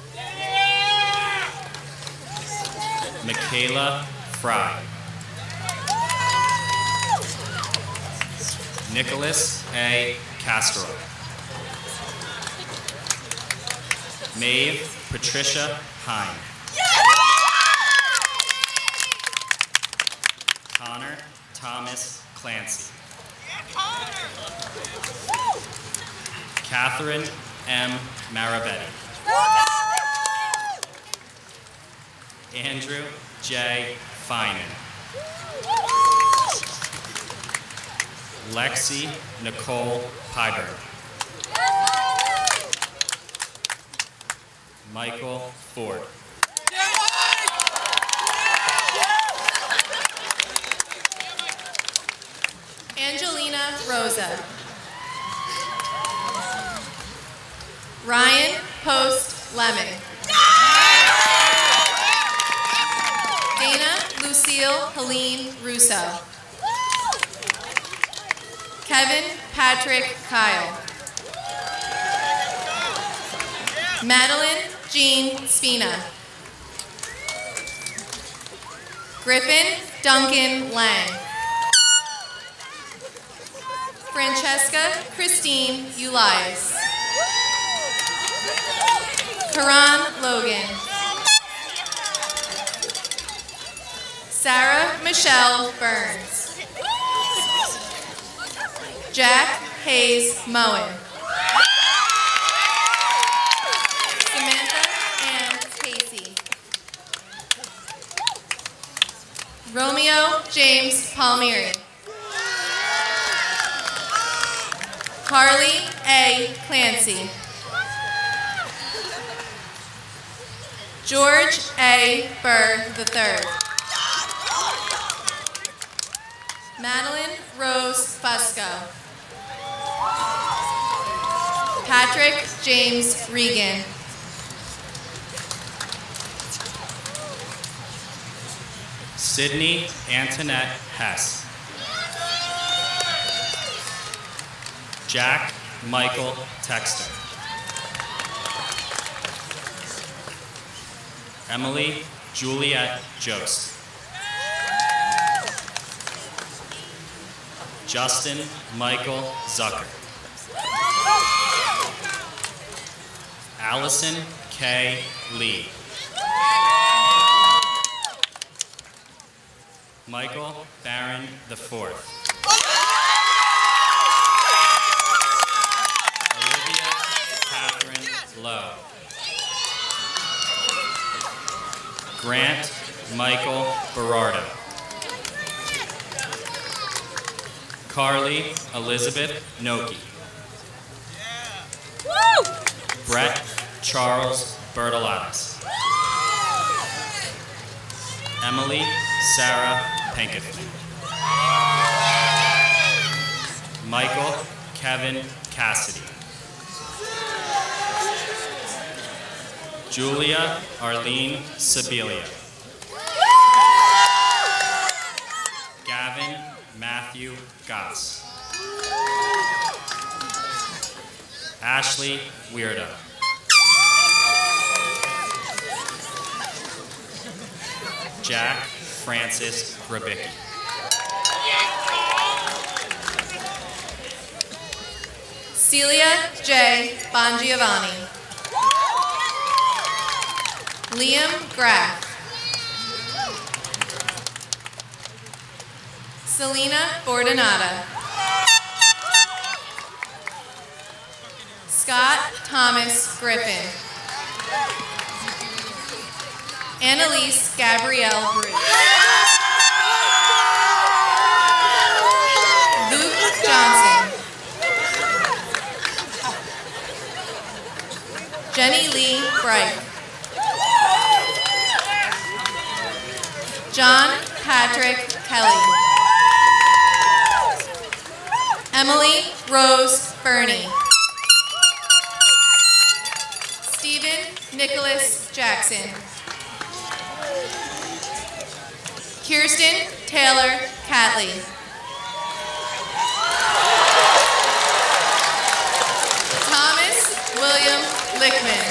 Michaela Fry. Nicholas A. Castro. Maeve Patricia Hine. Connor Thomas Clancy. Catherine M. Maravetti. Andrew J. Finan. Lexi Nicole Pyburn. Michael Ford. Angelina Rosa. Ryan Post Lemon. Dana Lucille Helene Russo. Kevin Patrick Kyle. Madeline Jean Spina. Griffin Duncan Lang. Francesca Christine Ulias. Karan Logan. Sarah Michelle Burns. Jack Hayes Moen. Samantha Ann Casey. Romeo James Palmieri. Carly A. Clancy. George A. Burr III. Madeline Rose Fusco. Patrick James Regan. Sydney Antoinette Hess. Jack Michael Texter. Emily Juliet Jost. Justin Michael Zucker. Allison K. Lee. Michael Barron IV. Olivia Catherine Lowe. Grant Michael Berardo. Carly Elizabeth Noki. Brett Charles Bertolatis. Emily Sarah Pinkerton. Michael Kevin Cassidy. Julia Arlene Sibilia. Gavin Matthew Goss. Ashley Weirdo. Jack Francis Grabicki. Celia J. Bongiovanni. Liam Graff. Selena Bordenata. Scott Thomas Griffin. Annalise Gabrielle Bruce. Luke Johnson. Jenny Lee Bright. John Patrick Kelly. Emily Rose Burney. Stephen Nicholas Jackson. Kirsten Taylor Catley. Thomas William Lickman.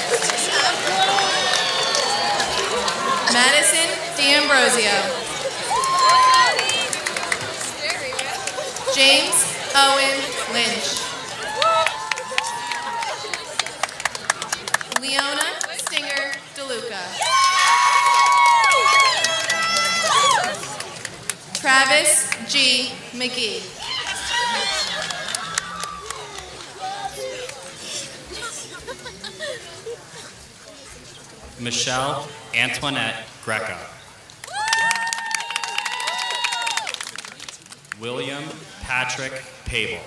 Madison D'Ambrosio. James Owen Lynch. Leona Stinger DeLuca. Travis G. McGee. Michelle Antoinette Greco. William Patrick Pable.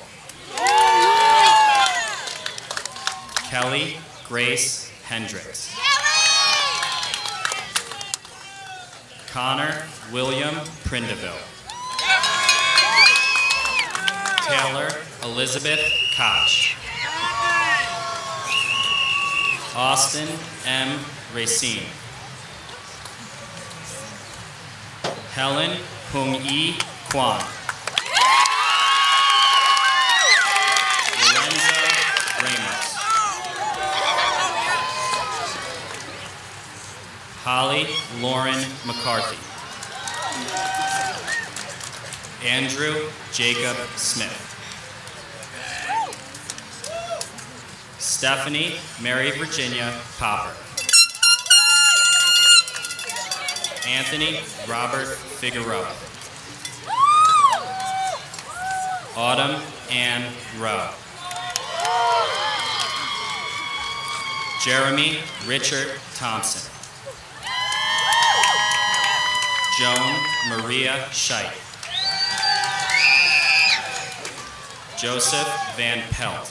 Kelly Grace Hendricks. Connor William Prindeville. Taylor Elizabeth Koch. Austin M. Racine. Helen Hung-Yi Kwan. Lorenzo Ramos. Holly Lauren McCarthy. Andrew Jacob Smith. Stephanie Mary Virginia Popper. Anthony Robert Figueroa. Autumn Ann Rowe. Jeremy Richard Thompson. Joan Maria Scheidt. Joseph Van Pelt.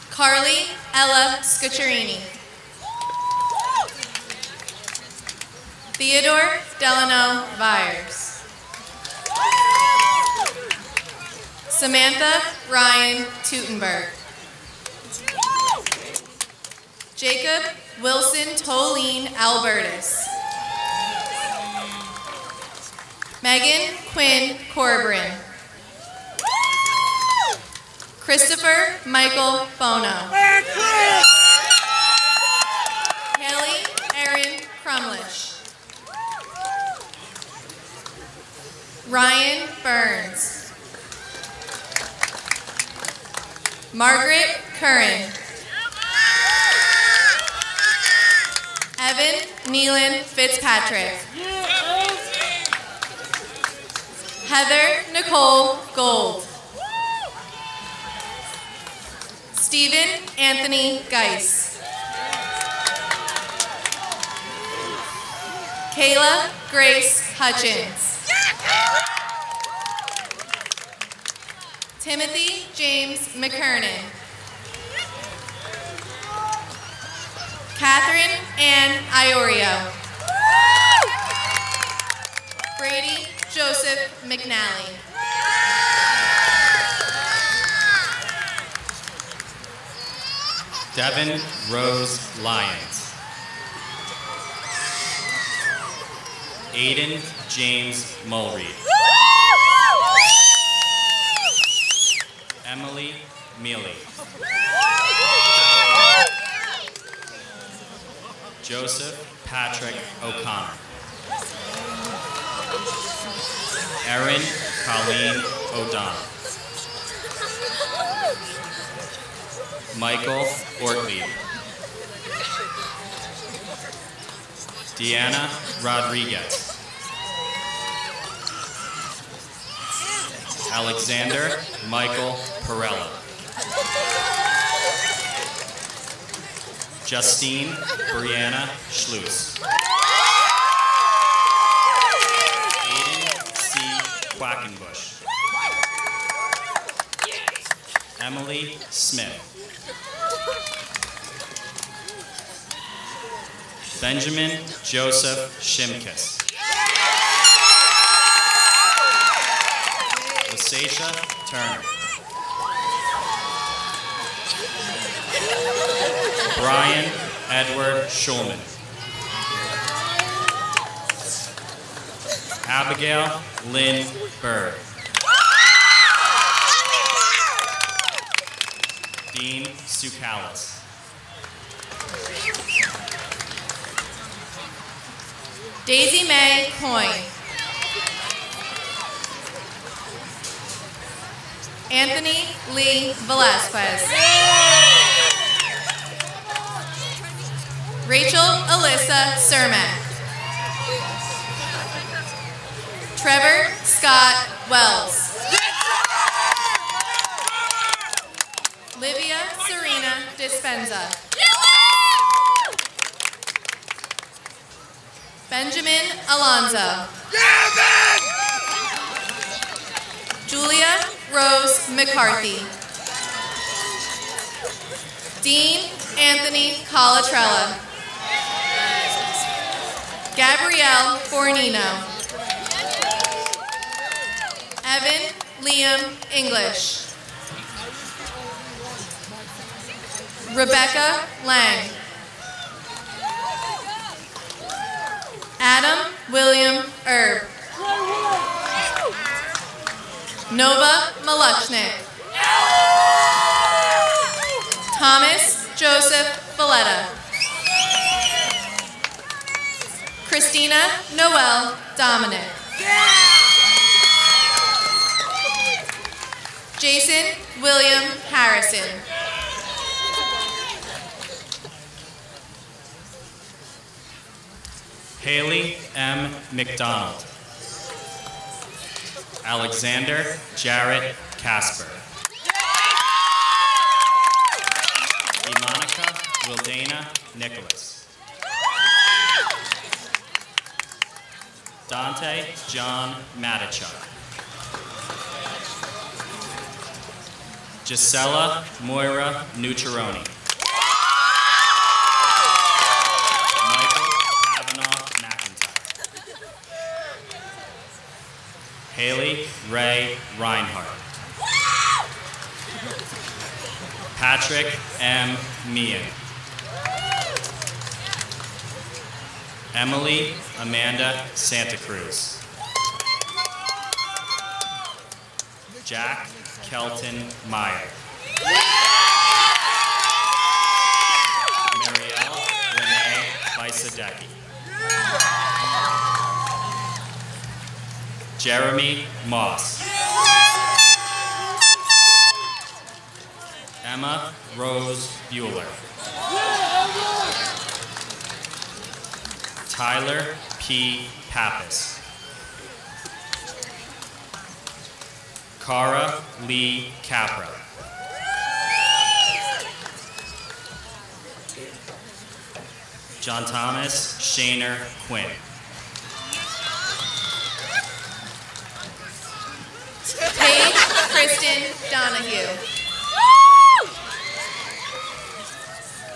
Carly Ella Scucciarini. Theodore Delano Byers. Samantha Ryan Teutenberg. Jacob Wilson Toline Albertus. Megan Quinn Corbrin. Christopher Michael Bono. Haley Erin Crumlish. Ryan Burns. Margaret Curran. Evan Neelan Fitzpatrick. Heather Nicole Gold. Stephen Anthony Geis. Kayla Grace Hutchins. Timothy James McKernan. Catherine Ann Iorio. Brady Joseph McNally. Devin Rose Lyons. Aiden James Mulreed. Emily Mealy. Joseph Patrick O'Connor. Erin Colleen O'Donnell. Michael Ortlieb. Deanna Rodriguez. Alexander Michael Perella. Justine Brianna Schluss. Aiden C. Quackenbush. Emily Smith. Benjamin Joseph Shimkus. Lasatia Turner. Brian Edward Schulman. Abigail Lynn Berg. Dean Sukalis. Daisy Mae Coyne. Anthony Lee Velasquez. Rachel Alyssa Cermak. Trevor Scott Wells. Livia Serena Dispenza. Benjamin Alonzo. Julia Rose McCarthy. Dean Anthony Colatrella. Gabrielle Fornino. Evan Liam English. Rebecca Lang. Adam William Erb. Nova Malukshnik. Thomas Joseph Valletta. Christina Noel Dominic. Jason William Harrison. Haley M. McDonald. Alexander Jarrett Casper. Monica Wildana Nicholas. Dante John Matichuk. Gisela Moira Nucciaroni. Michael Kavanaugh McIntyre. Haley Ray Reinhardt. Patrick M. Meehan. Emily Amanda Santa Cruz. Jack Kelton Meyer. Marielle Renee Bisadecki. Jeremy Moss. Emma Rose Bueller. Tyler P. Pappas. Cara Lee Capra. John Thomas Shaner Quinn. Paige Kristen Donahue.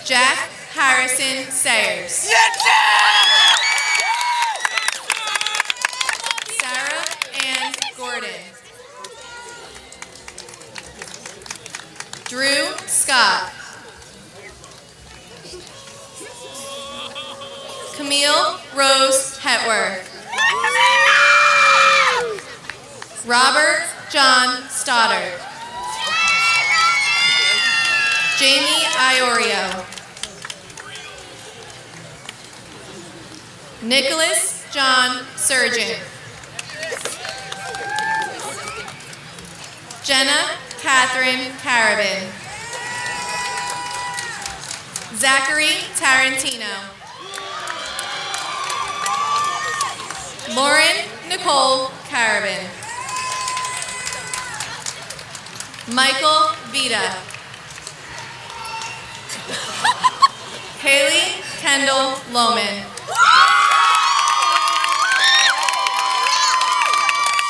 Jack Harrison Sayers. Sarah Ann Gordon. Drew Scott. Camille Rose Hetworth. Robert John Stoddard. Jamie Iorio. Nicholas John Surgeon. Jenna Catherine Carabin. Zachary Tarantino. Lauren Nicole Carabin. Michael Vita. Haley Kendall Lohman.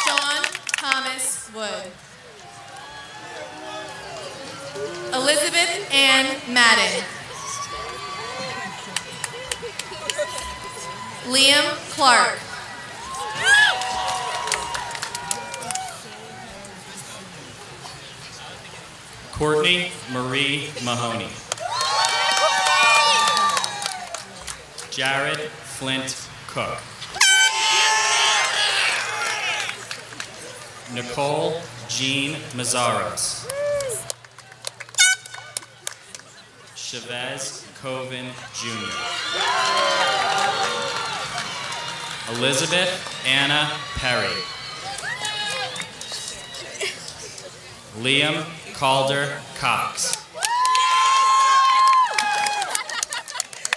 Sean Thomas Wood. Elizabeth Ann Madden. Liam Clark. Courtney Marie Mahoney. Jared Flint Cook. Nicole Jean Mazzaros. Chavez Coven Jr. Elizabeth Anna Perry. Liam Calder Cox.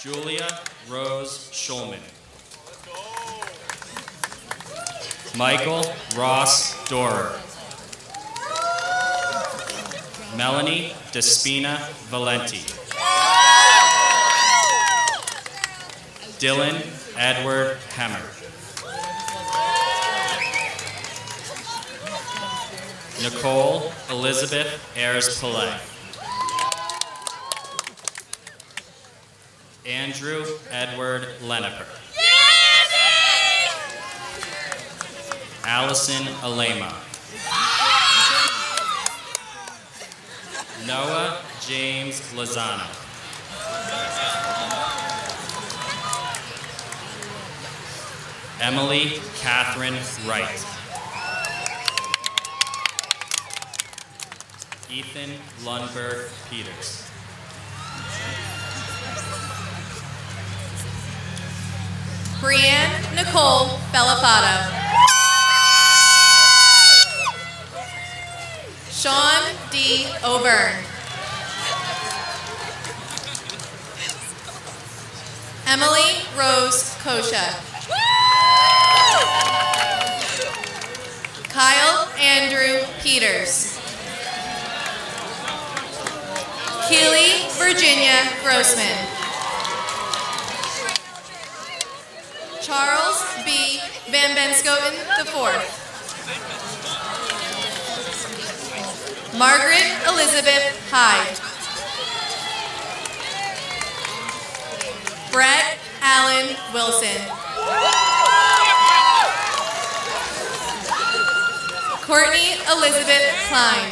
Julia Rose Schulman. Michael Ross Dorer. Melanie Despina Valenti. Dylan Edward Hemmer. Nicole Elizabeth Ayers-Pillay. Andrew Edward Leneper. Allison Alema. Noah James Lozano. Emily Catherine Wright. Ethan Lundberg Peters. Breanna Nicole Bellafato. Sean D. O'Byrne. Emily Rose Kosha. Kyle Andrew Peters. Keely Virginia Grossman. Charles B. Van Benscoten IV. Margaret Elizabeth Hyde. Brett Allen Wilson. Courtney Elizabeth Klein.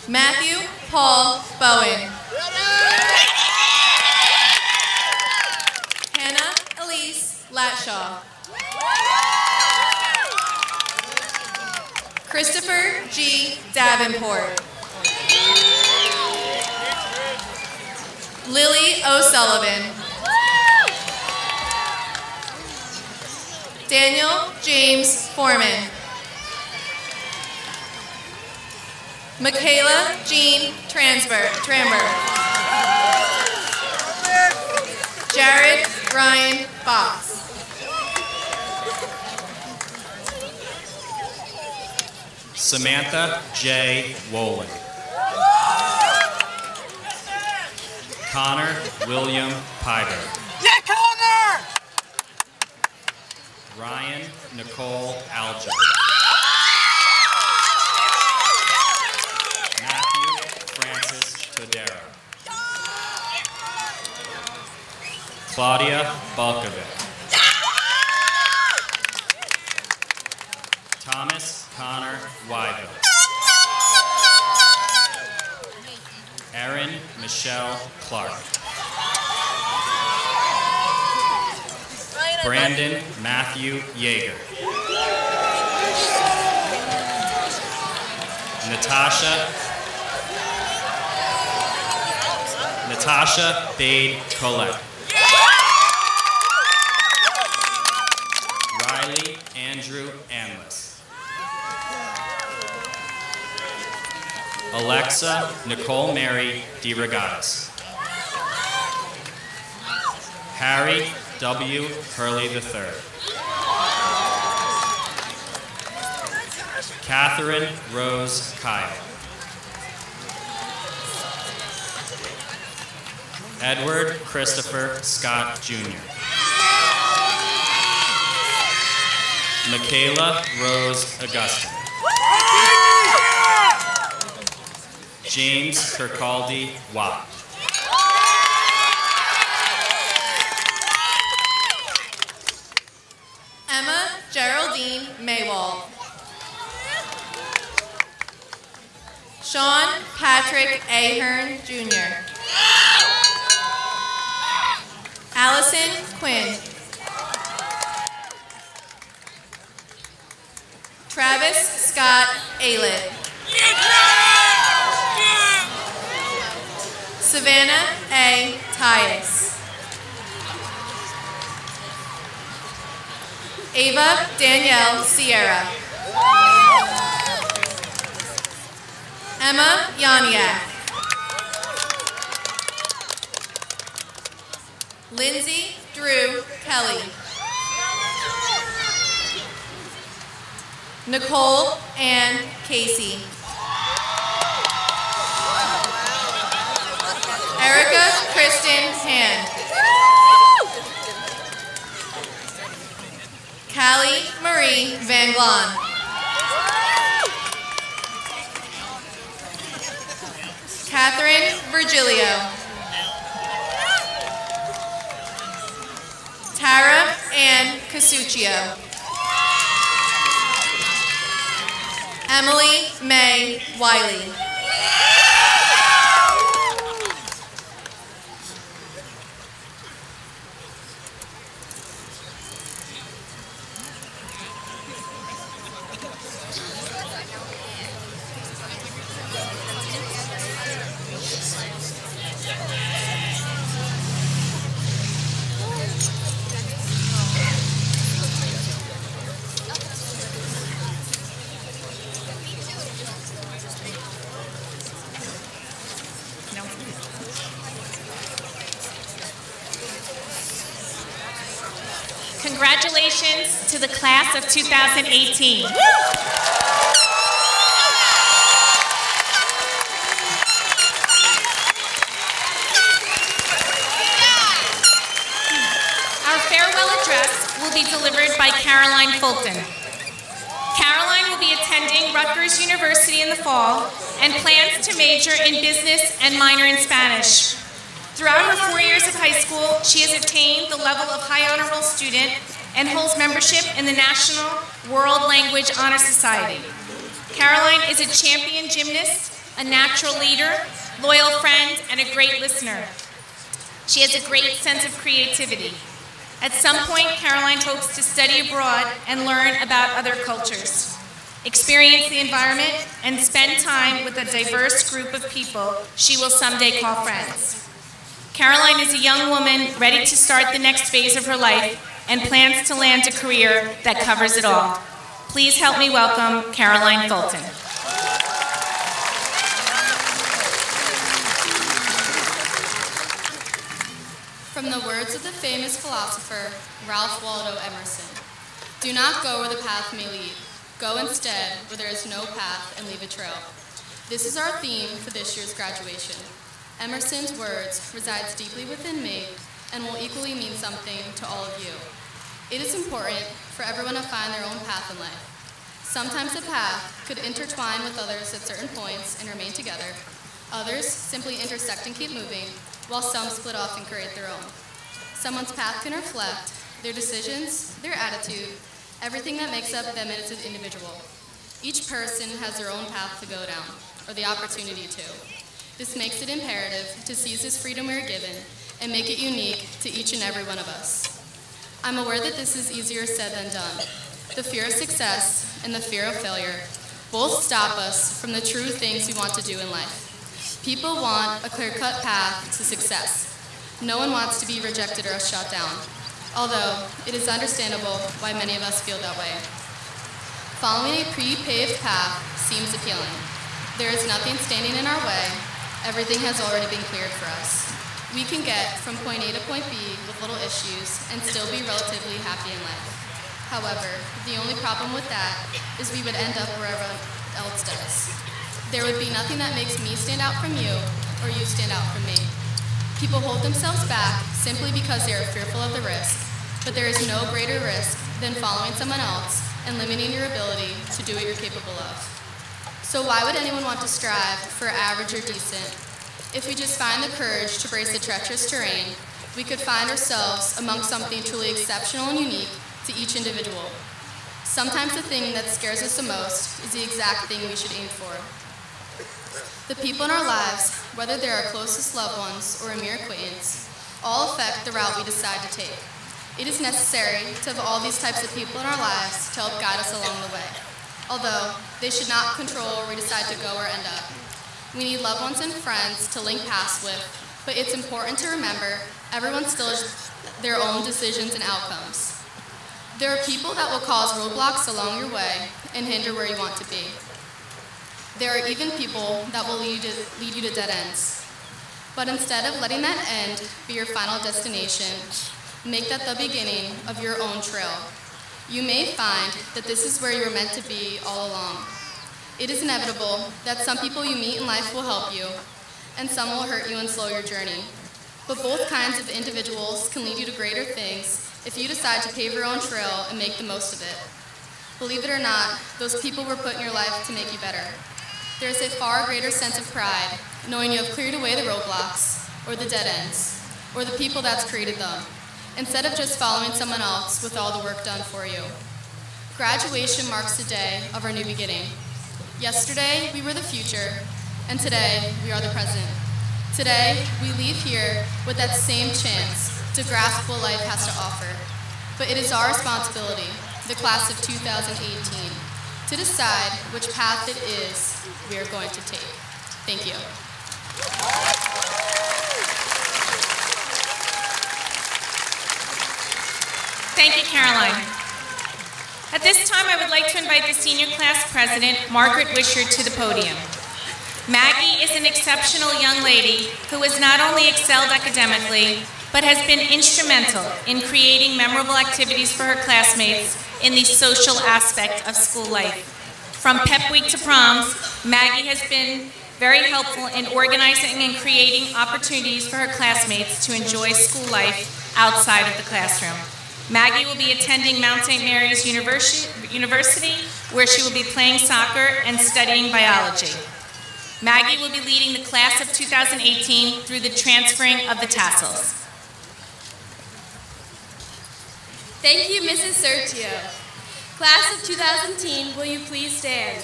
Matthew Paul Bowen. Hannah Elise Latshaw. Christopher G. Davenport. Lily O'Sullivan. Daniel James Foreman. Michaela Jean Tramber. Jared Ryan Fox. Samantha J. Wolin. Connor William Piber. Yeah, Connor! Ryan Nicole Alger. Matthew Francis Todero. Claudia Balkovic. Thomas Connor Wyville. Erin Michelle Clark. Brandon Matthew Yeager. Natasha Bade Collette. Riley Andrew Anlis. Alexa Nicole Mary DeRogatis. Harry W. Hurley III. Catherine Rose Kyle. Edward Christopher Scott Jr. Michaela Rose Augustine. James Kirkaldy Watt. Emma Geraldine Maywald. Sean Patrick Ahern Jr. Allison Quinn. Travis Scott Aylett. Savannah A. Tyus. Ava Danielle Sierra. Emma Yaniak. Lindsay Drew Kelly. Nicole Ann Casey. Erica Kristen Hand. Callie Marie Van Glon. Catherine Virgilio. Tara Ann Casuccio. Emily May Wiley. Congratulations to the class of 2018. Our farewell address will be delivered by Caroline Fulton. Caroline will be attending Rutgers University in the fall and plans to major in business and minor in Spanish. Throughout her 4 years of high school, she has attained the level of High Honor Roll student and holds membership in the National World Language Honor Society. Caroline is a champion gymnast, a natural leader, loyal friend, and a great listener. She has a great sense of creativity. At some point, Caroline hopes to study abroad and learn about other cultures, experience the environment, and spend time with a diverse group of people she will someday call friends. Caroline is a young woman ready to start the next phase of her life and plans to land a career that covers it all. Please help me welcome Caroline Fulton. From the words of the famous philosopher, Ralph Waldo Emerson, "Do not go where the path may lead. Go instead where there is no path and leave a trail." This is our theme for this year's graduation. Emerson's words resides deeply within me and will equally mean something to all of you. It is important for everyone to find their own path in life. Sometimes the path could intertwine with others at certain points and remain together. Others simply intersect and keep moving, while some split off and create their own. Someone's path can reflect their decisions, their attitude, everything that makes up them as an individual. Each person has their own path to go down, or the opportunity to. This makes it imperative to seize this freedom we are given and make it unique to each and every one of us. I'm aware that this is easier said than done. The fear of success and the fear of failure both stop us from the true things we want to do in life. People want a clear-cut path to success. No one wants to be rejected or shut down, although it is understandable why many of us feel that way. Following a pre-paved path seems appealing. There is nothing standing in our way. Everything has already been cleared for us. We can get from point A to point B with little issues and still be relatively happy in life. However, the only problem with that is we would end up wherever else does. There would be nothing that makes me stand out from you or you stand out from me. People hold themselves back simply because they are fearful of the risk, but there is no greater risk than following someone else and limiting your ability to do what you're capable of. So why would anyone want to strive for average or decent? If we just find the courage to brace the treacherous terrain, we could find ourselves among something truly exceptional and unique to each individual. Sometimes the thing that scares us the most is the exact thing we should aim for. The people in our lives, whether they're our closest loved ones or a mere acquaintance, all affect the route we decide to take. It is necessary to have all these types of people in our lives to help guide us along the way, although they should not control where we decide to go or end up. We need loved ones and friends to link paths with, but it's important to remember everyone still has their own decisions and outcomes. There are people that will cause roadblocks along your way and hinder where you want to be. There are even people that will lead you to dead ends. But instead of letting that end be your final destination, make that the beginning of your own trail. You may find that this is where you were meant to be all along. It is inevitable that some people you meet in life will help you, and some will hurt you and slow your journey. But both kinds of individuals can lead you to greater things if you decide to pave your own trail and make the most of it. Believe it or not, those people were put in your life to make you better. There is a far greater sense of pride knowing you have cleared away the roadblocks, or the dead ends, or the people that's created them, instead of just following someone else with all the work done for you. Graduation marks the day of our new beginning. Yesterday, we were the future, and today, we are the present. Today, we leave here with that same chance to grasp what life has to offer. But it is our responsibility, the class of 2018, to decide which path it is we are going to take. Thank you. Thank you, Caroline. At this time, I would like to invite the senior class president, Margaret Wishart, to the podium. Maggie is an exceptional young lady who has not only excelled academically, but has been instrumental in creating memorable activities for her classmates in the social aspect of school life. From Pep Week to proms, Maggie has been very helpful in organizing and creating opportunities for her classmates to enjoy school life outside of the classroom. Maggie will be attending Mount St. Mary's University, where she will be playing soccer and studying biology. Maggie will be leading the class of 2018 through the transferring of the tassels. Thank you, Mrs. Sergio. Class of 2010, will you please stand?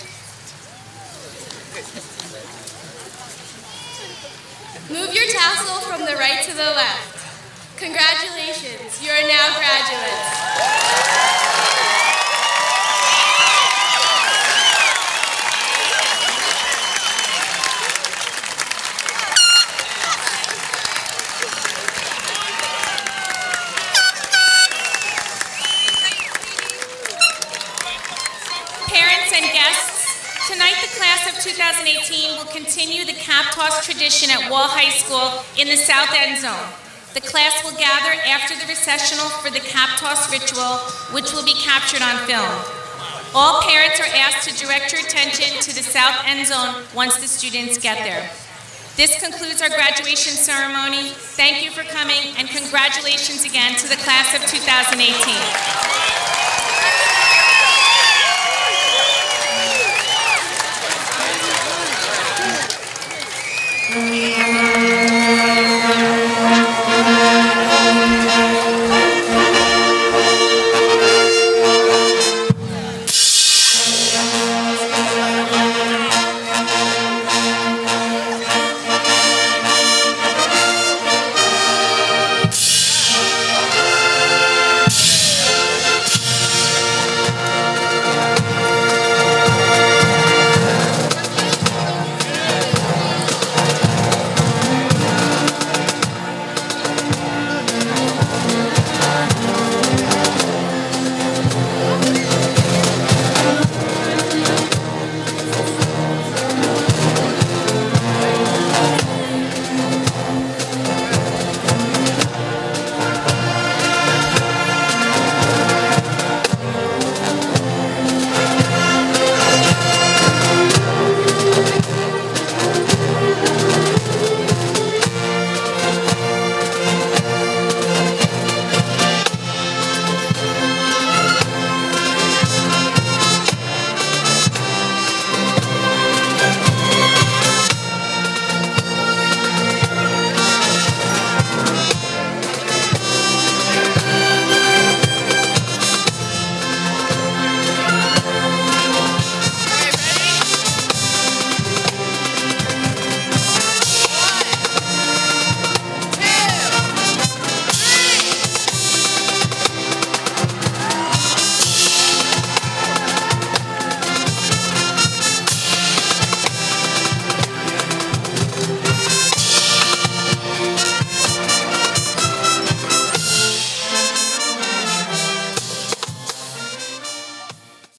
Move your tassel from the right to the left. Congratulations, you are now graduates. Parents and guests, tonight the class of 2018 will continue the cap toss tradition at Wall High School in the South End Zone. The class will gather after the recessional for the cap toss ritual, which will be captured on film. All parents are asked to direct your attention to the South End Zone once the students get there. This concludes our graduation ceremony. Thank you for coming, and congratulations again to the class of 2018.